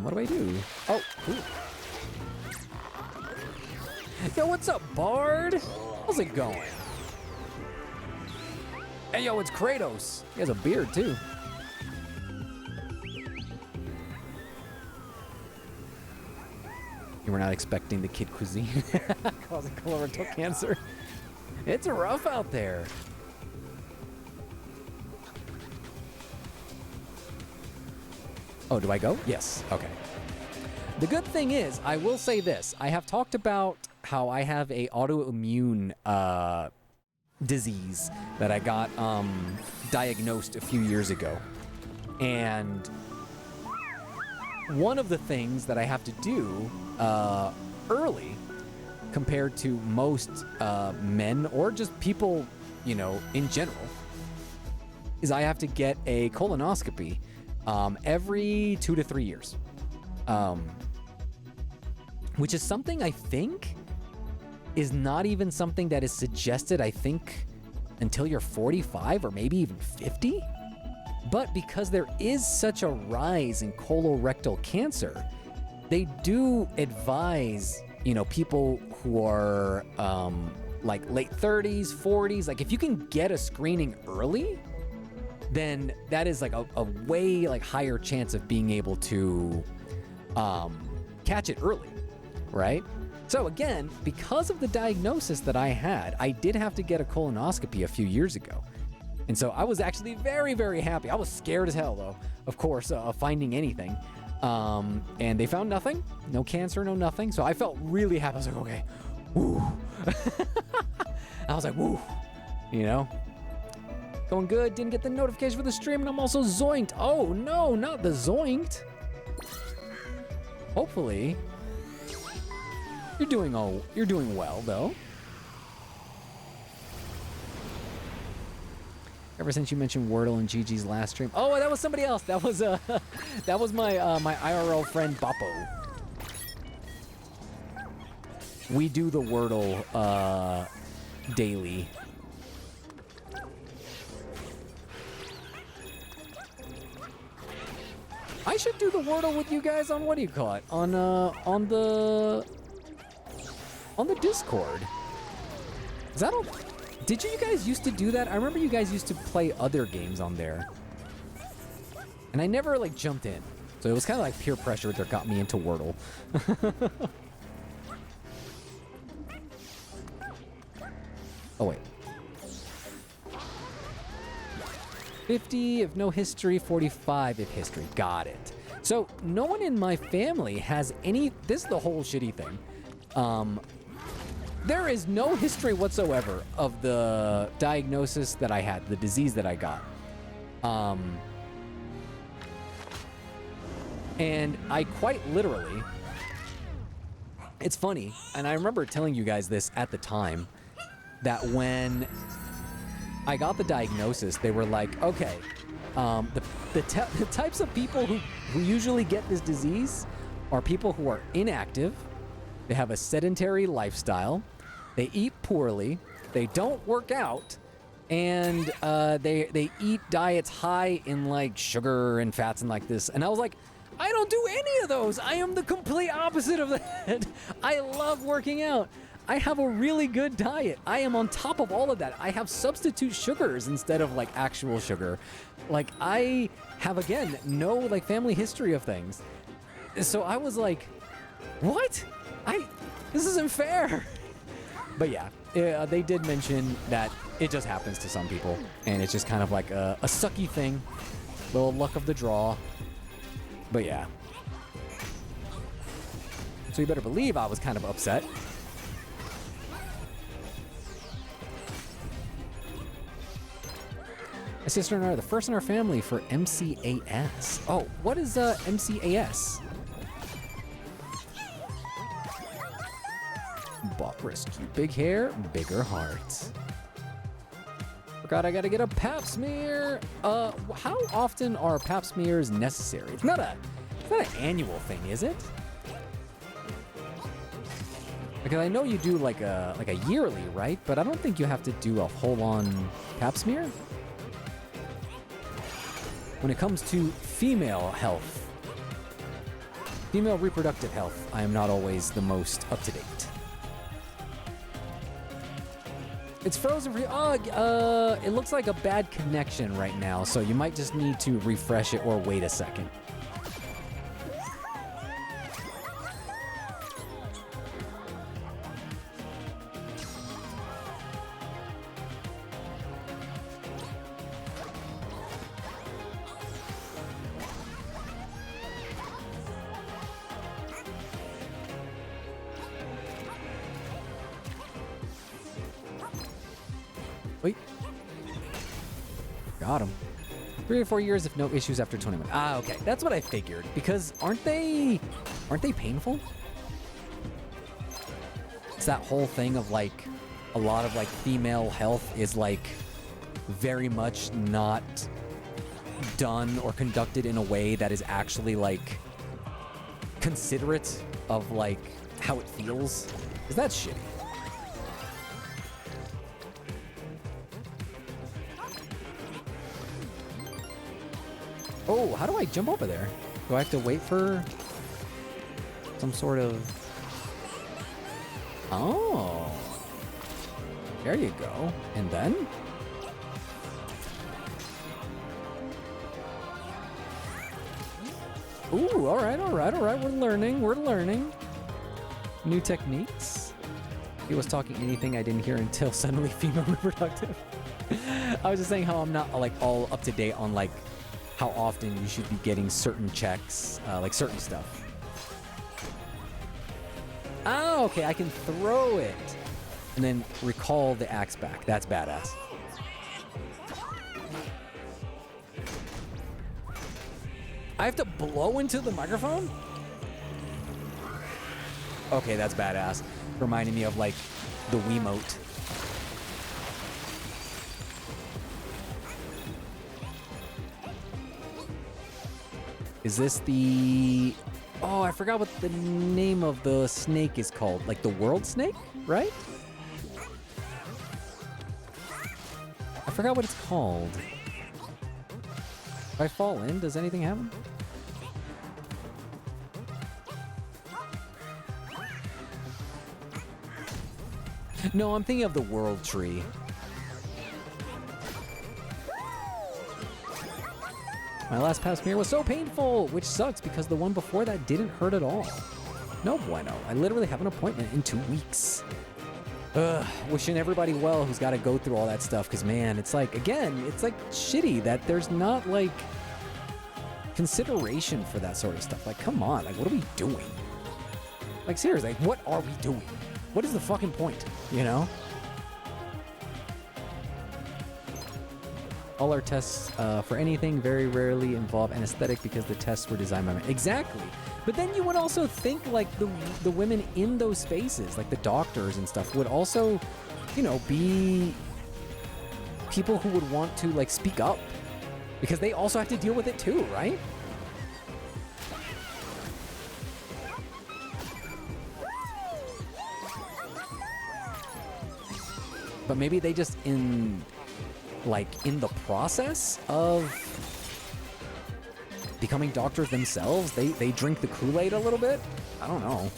What do I do? Oh, cool. Yo, what's up, Bard? How's it going? Hey, yo, it's Kratos. He has a beard, too. You were not expecting the Kid Cuisine causing colorectal cancer. It's rough out there. Oh, do I go? Yes. Okay. The good thing is, I will say this. I have talked about how I have a autoimmune disease that I got diagnosed a few years ago. And one of the things that I have to do early compared to most men or just people, you know, in general, is I have to get a colonoscopy every 2 to 3 years. Which is something I think is not even something that is suggested, I think, until you're 45 or maybe even 50. But because there is such a rise in colorectal cancer, they do advise, you know, people who are like late 30s, 40s, like if you can get a screening early, then that is like a way like higher chance of being able to catch it early, right? So again, because of the diagnosis that I had, I did have to get a colonoscopy a few years ago. And so I was actually very, very happy. I was scared as hell though, of course, of finding anything. And they found nothing, no cancer, no nothing. So I felt really happy. I was like, okay, woo. I was like, woo, you know? Going good, didn't get the notification for the stream, and I'm also zoinked. Oh no, not the zoinked. Hopefully, you're doing well though. Ever since you mentioned Wordle in GG's last stream. Oh, that was somebody else. That was that was my my IRL friend Boppo. We do the Wordle daily. I should do the Wordle with you guys on what do you call it? On the Discord. Is that all? Did you guys used to do that? I remember you guys used to play other games on there. And I never like jumped in. So it was kind of like peer pressure that got me into Wordle. Oh wait. 50 if no history, 45 if history. Got it. So no one in my family has any, this is the whole shitty thing. There is no history whatsoever of the diagnosis that I had, the disease that I got. And I quite literally, it's funny, and I remember telling you guys this at the time, that when I got the diagnosis, they were like, okay, the types of people who usually get this disease are people who are inactive, they have a sedentary lifestyle, they eat poorly, they don't work out, and they eat diets high in like sugar and fats and like this. And I was like, I don't do any of those. I am the complete opposite of that. I love working out. I have a really good diet. I am on top of all of that. I have substitute sugars instead of like actual sugar. Like I have, again, no like family history of things. So I was like, what? This isn't fair. But yeah, they did mention that it just happens to some people. And it's just kind of like a sucky thing. Little luck of the draw. But yeah. So you better believe I was kind of upset. My sister and I are the first in our family for MCAS. Oh, what is MCAS? Bop rescue. Big hair, bigger hearts. Forgot I gotta get a pap smear. How often are pap smears necessary? It's not an annual thing, is it? Because I know you do like a yearly, right? But I don't think you have to do a full-on pap smear. When it comes to female health, female reproductive health, I am not always the most up-to-date. It's frozen for you. Oh, it looks like a bad connection right now, so you might just need to refresh it or wait a second. Wait. Got him. 3 or 4 years if no issues after 21. Ah, okay. That's what I figured. Because aren't they painful? It's that whole thing of like a lot of like female health is like very much not done or conducted in a way that is actually like considerate of like how it feels. Is that shitty? Oh, how do I jump over there? Do I have to wait for some sort of... Oh. There you go. And then? Ooh, all right. We're learning. New techniques. He was talking anything I didn't hear until suddenly female reproductive. I was just saying how I'm not like all up to date on like how often you should be getting certain checks, like certain stuff. Oh, okay, I can throw it and then recall the axe back. That's badass. I have to blow into the microphone? Okay, that's badass. Reminding me of like the Wiimote. Is this the... Oh, I forgot what the name of the snake is called. Like the world snake, right? I forgot what it's called. If I fall in, does anything happen? No, I'm thinking of the world tree. My last past mirror was so painful, which sucks because the one before that didn't hurt at all. No bueno. I literally have an appointment in 2 weeks. Ugh, wishing everybody well who's got to go through all that stuff because, man, it's like, again, it's like shitty that there's not like consideration for that sort of stuff. Like, come on, like, what are we doing? Like, seriously, like, what are we doing? What is the fucking point, you know? All our tests for anything very rarely involve anesthetic because the tests were designed by men. Exactly. But then you would also think like the women in those spaces, like the doctors and stuff, would also, you know, be people who would want to like speak up because they also have to deal with it too, right? But maybe they just in the process of becoming doctors themselves, they drink the Kool-Aid a little bit? I don't know.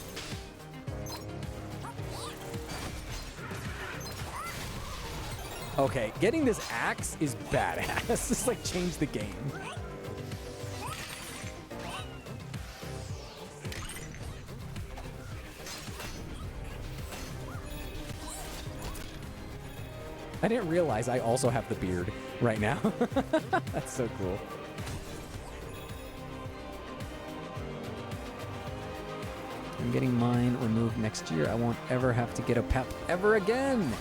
Okay, getting this axe is badass. This like changed the game. I didn't realize I also have the beard right now. That's so cool. I'm getting mine removed next year. I won't ever have to get a PEP ever again.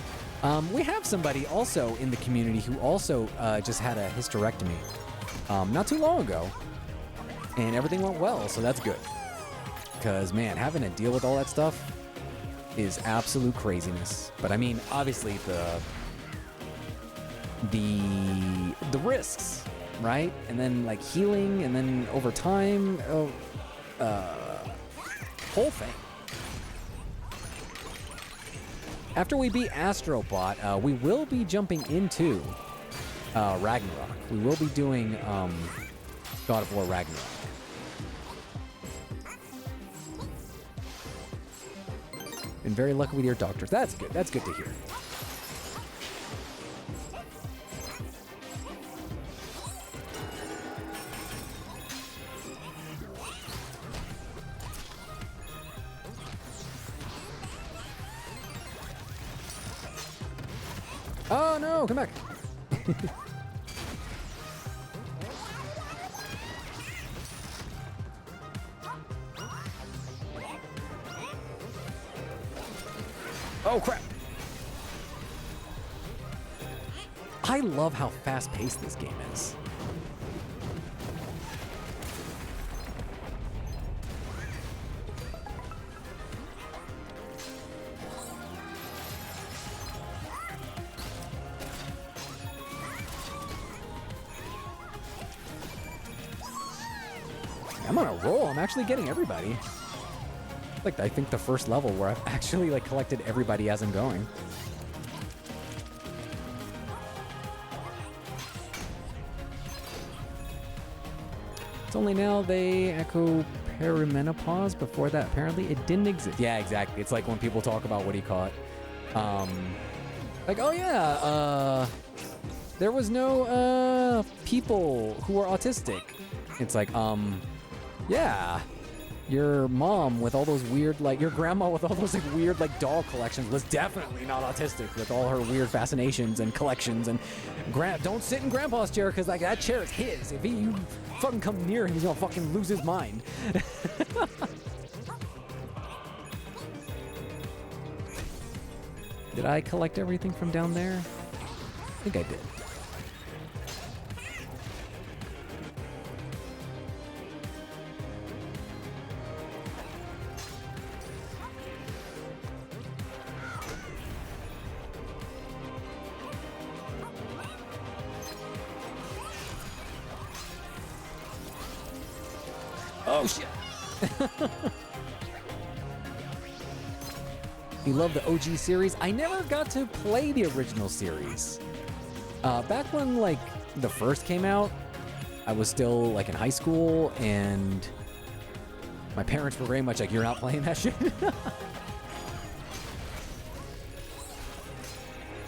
We have somebody also in the community who also just had a hysterectomy not too long ago. And everything went well, so that's good. Because, man, having to deal with all that stuff is absolute craziness. But, I mean, obviously the risks, right? And then like healing, and then over time, whole thing. After we beat Astrobot, we will be jumping into Ragnarok. We will be doing God of War Ragnarok. Been very lucky with your doctors. That's good. That's good to hear. Oh no, come back. Oh crap. I love how fast-paced this game is. I'm on a roll. I'm actually getting everybody. Like, I think the first level where I've actually like collected everybody as I'm going. It's only now they echo perimenopause. Before that, apparently it didn't exist. Yeah, exactly. It's like when people talk about what do you call it? Like, oh yeah, there was no people who were autistic. It's like, yeah. Your mom with all those weird, like, your grandma with all those, like, weird, like, doll collections was definitely not autistic with all her weird fascinations and collections. And don't sit in grandpa's chair because, like, that chair is his. If you fucking come near him, he's gonna fucking lose his mind. Did I collect everything from down there? I think I did. Oh shit! You love the OG series? I never got to play the original series. Back when like the first came out, I was still like in high school, and my parents were very much like, "You're not playing that shit."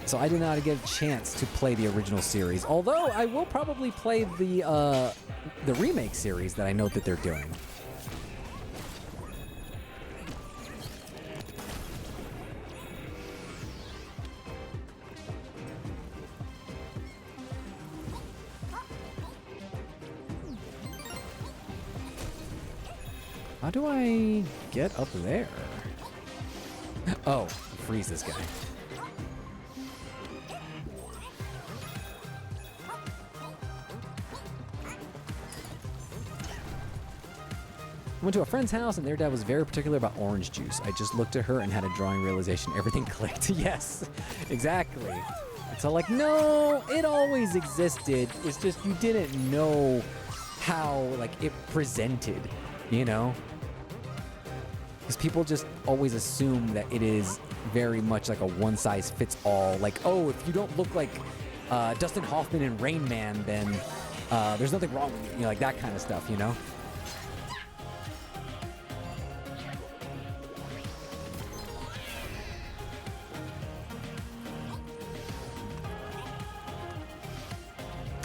So I did not get a chance to play the original series. Although I will probably play the remake series that I know that they're doing. How do I get up there? Oh, freeze this guy. I went to a friend's house and their dad was very particular about orange juice. I just looked at her and had a drawing realization. Everything clicked. Yes, exactly. It's all like, no, it always existed. It's just you didn't know how like it presented, you know? Because people just always assume that it is very much like a one-size-fits-all. Like, oh, if you don't look like Dustin Hoffman in Rain Man, then there's nothing wrong with you. You know, like that kind of stuff, you know?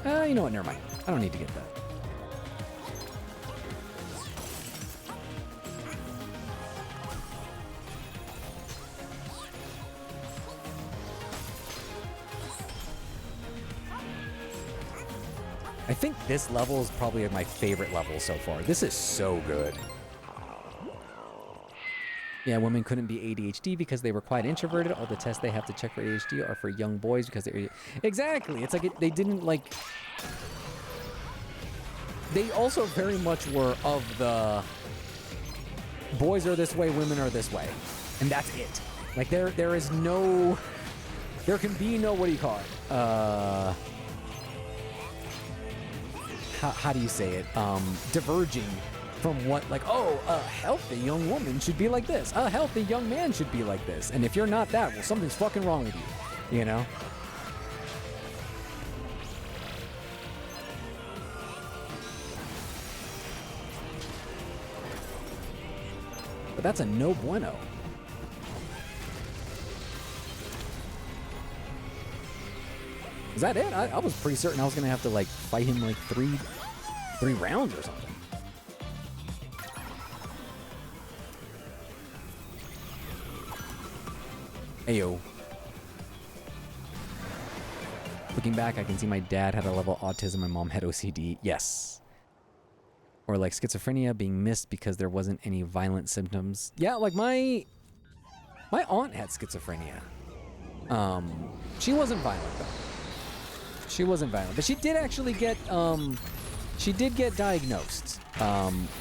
You know what? Never mind. I don't need to get that. I think this level is probably my favorite level so far. This is so good. Yeah, women couldn't be ADHD because they were quite introverted. All the tests they have to check for ADHD are for young boys because they're... Exactly. It's like they didn't like... They also very much were of the... Boys are this way, women are this way. And that's it. Like there is no... There can be no... What do you call it? How do you say it? Diverging from what, like, oh, a healthy young woman should be like this. A healthy young man should be like this. And if you're not that, well, something's fucking wrong with you. You know? But that's a no bueno. Is that it? I was pretty certain I was gonna have to like fight him like three rounds or something. Ayo. Looking back, I can see my dad had a level of autism, my mom had OCD. Yes. Or like schizophrenia being missed because there wasn't any violent symptoms. Yeah, like my aunt had schizophrenia. She wasn't violent though. she wasn't violent, but she did actually get she did get diagnosed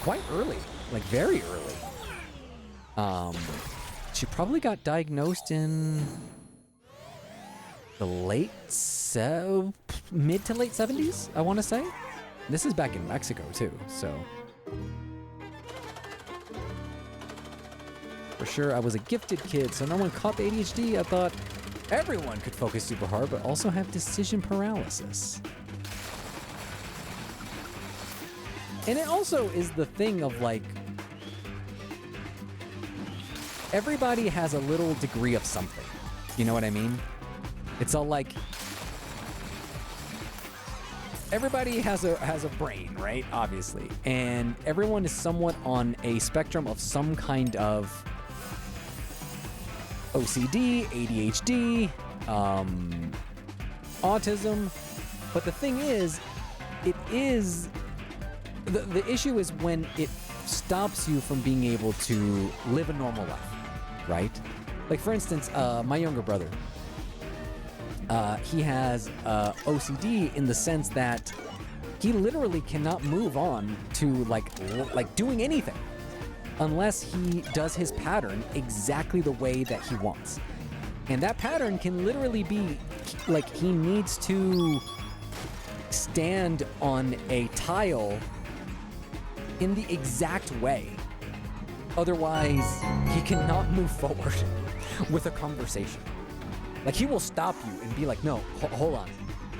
quite early, like very early. She probably got diagnosed in the mid to late 70s, I want to say. This is back in Mexico too, so for sure I was a gifted kid, so no one caught the ADHD. I thought everyone could focus super hard, but also have decision paralysis. And it also is the thing of like, everybody has a little degree of something. You know what I mean? It's all like, everybody has a brain, right? Obviously. And everyone is somewhat on a spectrum of some kind of OCD, ADHD, autism. But the thing is, the issue is when it stops you from being able to live a normal life, right? Like for instance, my younger brother, he has OCD in the sense that he literally cannot move on to like doing anything unless he does his pattern exactly the way that he wants. And that pattern can literally be like he needs to stand on a tile in the exact way. Otherwise, he cannot move forward with a conversation. Like he will stop you and be like, no, hold on.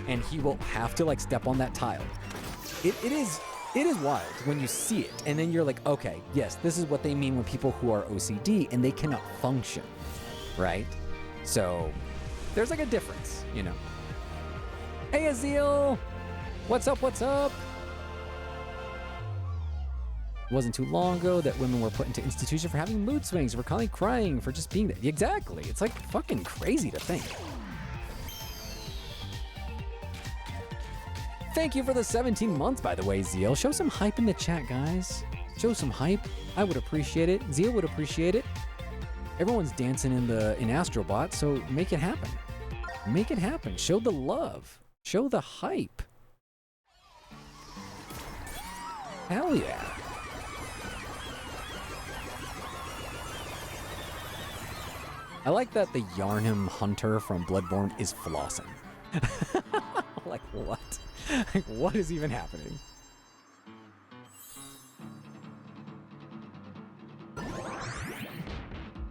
And he will have to like step on that tile. It is wild when you see it. And then you're like, okay, yes, this is what they mean when people who are OCD and they cannot function, right? So there's like a difference, you know. Hey, Azil, what's up, what's up? It wasn't too long ago that women were put into institution for having mood swings, for calling crying, for just being there. Exactly. It's like fucking crazy to think. Thank you for the 17 months, by the way, Zeal. Show some hype in the chat, guys. Show some hype. I would appreciate it. Zeal would appreciate it. Everyone's dancing in Astrobot, so make it happen. Make it happen. Show the love. Show the hype. Hell yeah. I like that the Yarnum Hunter from Bloodborne is flossing. Like, what? Like, what is even happening?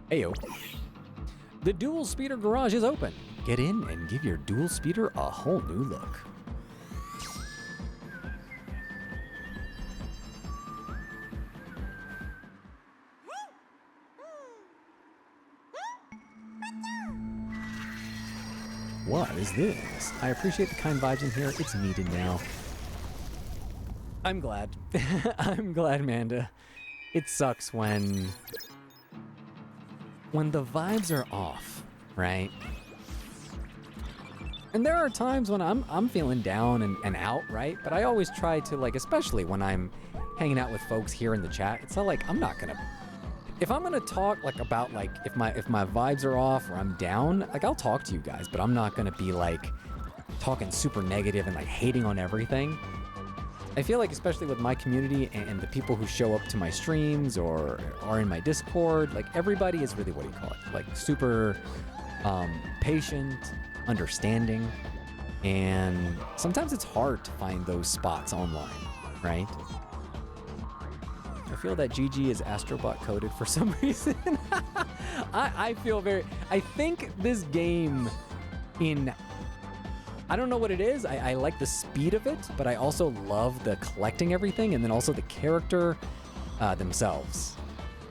Heyo. The Dual Speeder Garage is open. Get in and give your Dual Speeder a whole new look. What is this? I appreciate the kind vibes in here. It's needed now. I'm glad. I'm glad, Amanda. It sucks when the vibes are off, right? And there are times when I'm feeling down and out, right? But I always try to, like, especially when I'm hanging out with folks here in the chat, it's not like I'm not gonna, if I'm gonna talk like about like if my vibes are off or I'm down, like I'll talk to you guys, but I'm not gonna be like talking super negative and like hating on everything. I feel like especially with my community and the people who show up to my streams or are in my Discord, like everybody is really, what do you call it? Like super patient, understanding, and sometimes it's hard to find those spots online, right? I feel that GG is Astrobot coded for some reason. I think this game I don't know what it is. I like the speed of it, but I also love the collecting everything, and then also the character themselves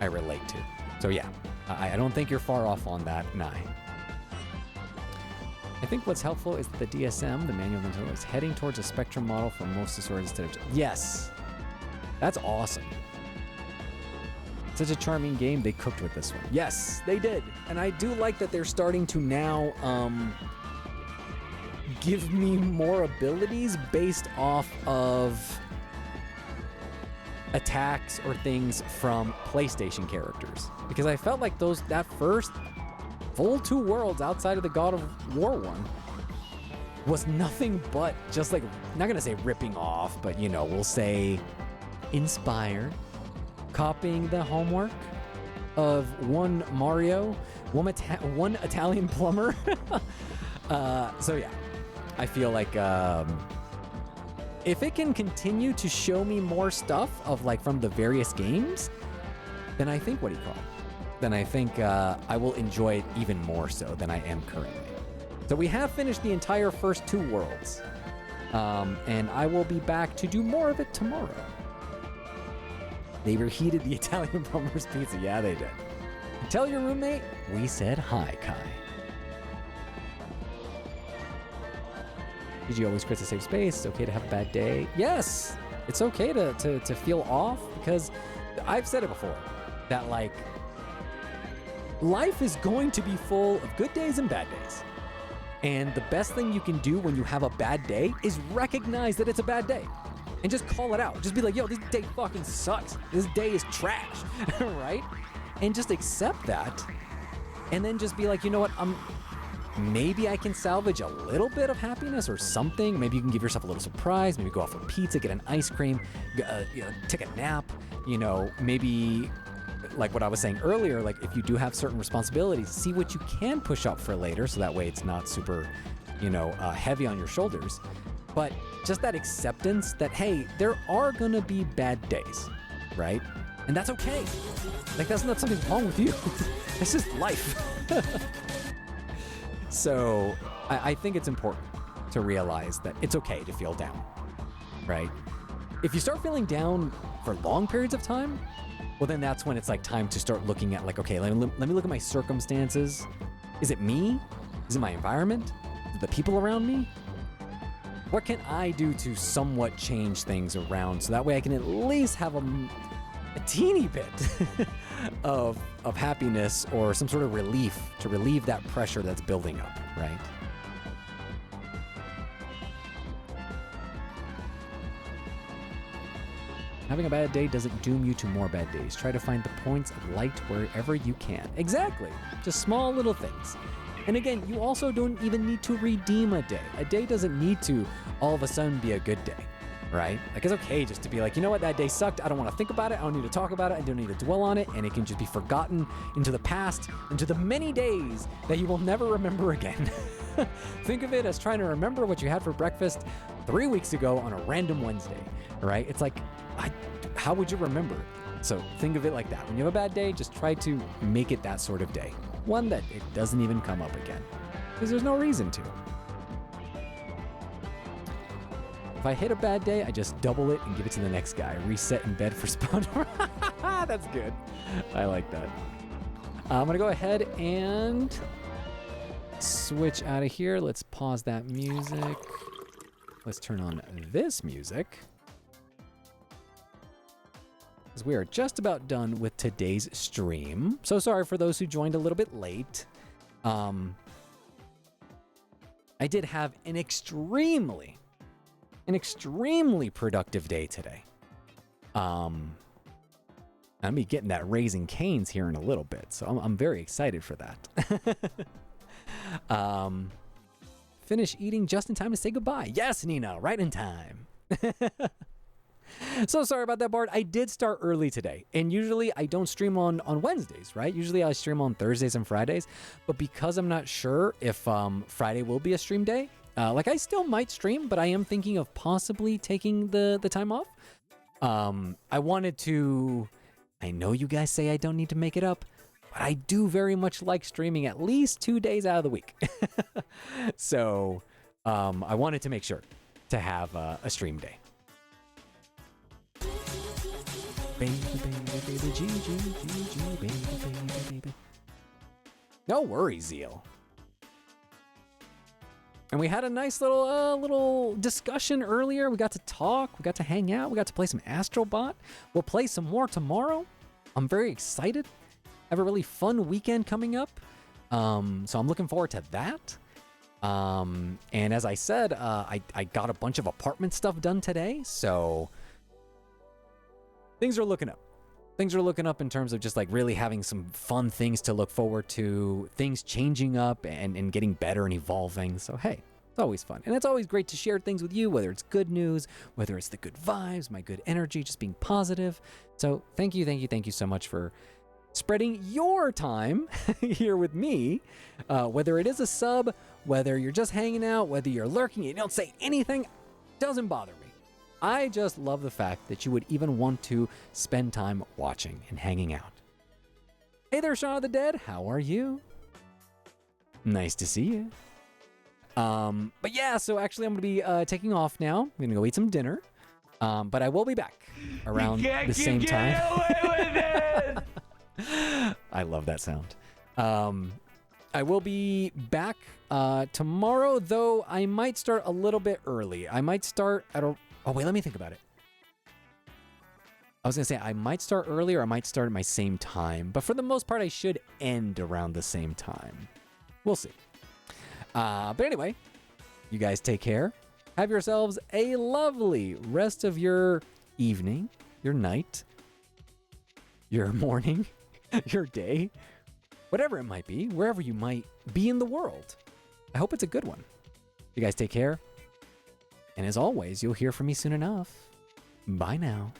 I relate to. So yeah, I don't think you're far off on that, nah. I think what's helpful is that the DSM, the manual inventory, is heading towards a spectrum model for most disorders instead of... Yes! That's awesome. Such a charming game they cooked with this one. Yes, they did. And I do like that they're starting to now give me more abilities based off of attacks or things from PlayStation characters. Because I felt like that first full 2 worlds outside of the God of War one was nothing but just like, not gonna say ripping off, but you know, we'll say inspired, copying the homework of one Mario, one Italian plumber. So yeah, I feel like if it can continue to show me more stuff of like from the various games, then I think then I think I will enjoy it even more so than I am currently. So we have finished the entire first 2 worlds, and I will be back to do more of it tomorrow. They reheated the Italian plumber's pizza. Yeah, they did. Tell your roommate we said hi, Kai. Did you always create a safe space? It's okay to have a bad day. Yes, it's okay to feel off, because I've said it before that like life is going to be full of good days and bad days. And the best thing you can do when you have a bad day is recognize that it's a bad day and just call it out. Just be like, yo, this day fucking sucks. This day is trash, right? And just accept that. And then just be like, you know what? Maybe I can salvage a little bit of happiness or something. Maybe you can give yourself a little surprise. Maybe go out for pizza, get an ice cream, take a nap. You know, maybe like what I was saying earlier, like if you do have certain responsibilities, see what you can push up for later, so that way it's not super, heavy on your shoulders. But just that acceptance that, hey, there are gonna be bad days, right? And that's okay. Like, that's not something wrong with you. It's just life. So I think it's important to realize that it's okay to feel down, right? If you start feeling down for long periods of time, well, then that's when it's like time to start looking at like, okay, let me look at my circumstances. Is it me? Is it my environment? Is it the people around me? What can I do to somewhat change things around so that way I can at least have a teeny bit of happiness or some sort of relief to relieve that pressure that's building up, right? Having a bad day doesn't doom you to more bad days. Try to find the points of light wherever you can. Exactly. Just small little things. And again, you also don't even need to redeem a day. A day doesn't need to all of a sudden be a good day, right? Like, it's okay just to be like, you know what, that day sucked. I don't want to think about it. I don't need to talk about it. I don't need to dwell on it. And it can just be forgotten into the past, into the many days that you will never remember again. Think of it as trying to remember what you had for breakfast 3 weeks ago on a random Wednesday, right? It's like, how would you remember? So think of it like that. When you have a bad day, just try to make it that sort of day. One that it doesn't even come up again, because there's no reason to. If I hit a bad day, I just double it and give it to the next guy. Reset in bed for spawn. That's good. I like that. I'm gonna go ahead and switch out of here. Let's pause that music. Let's turn on this music, because we are just about done with today's stream. So sorry for those who joined a little bit late. I did have an extremely productive day today. I'm be getting that Raising Cane's here in a little bit, so I'm very excited for that. Finish eating just in time to say goodbye. Yes, Nina, right in time. So sorry about that, Bart. I did start early today, and usually I don't stream on Wednesdays, right? Usually I stream on Thursdays and Fridays, but because I'm not sure if Friday will be a stream day, I still might stream, but I am thinking of possibly taking the time off. I wanted to... I know you guys say I don't need to make it up, but I do very much like streaming at least 2 days out of the week. So I wanted to make sure to have a stream day. Baby, G, baby. No worries, Zeal. And we had a nice little discussion earlier. We got to talk. We got to hang out. We got to play some Astrobot. We'll play some more tomorrow. I'm very excited. I have a really fun weekend coming up. So I'm looking forward to that. And as I said, I got a bunch of apartment stuff done today. So things are looking up. Things are looking up in terms of just like really having some fun things to look forward to, things changing up and getting better and evolving. So, hey, it's always fun. And it's always great to share things with you, whether it's good news, whether it's the good vibes, my good energy, just being positive. So thank you so much for spreading your time here with me. Whether it is a sub, whether you're just hanging out, whether you're lurking, you don't say anything, doesn't bother me. I just love the fact that you would even want to spend time watching and hanging out. Hey there, Shaun of the Dead. How are you? Nice to see you. But yeah, so actually I'm going to be taking off now. I'm going to go eat some dinner. But I will be back around the same time. Away with it! I love that sound. I will be back tomorrow, though I might start a little bit early. I might start at a... Oh, wait, let me think about it. I was going to say I might start early or I might start at my same time. But for the most part, I should end around the same time. We'll see. But anyway, you guys take care. Have yourselves a lovely rest of your evening, your night, your morning, your day, whatever it might be, wherever you might be in the world. I hope it's a good one. You guys take care. And as always, you'll hear from me soon enough. Bye now.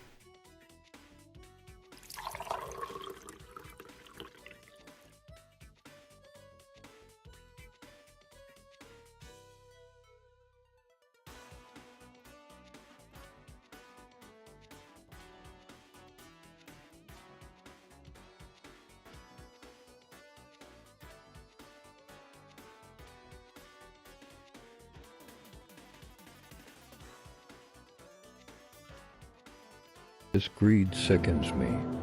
This greed sickens me.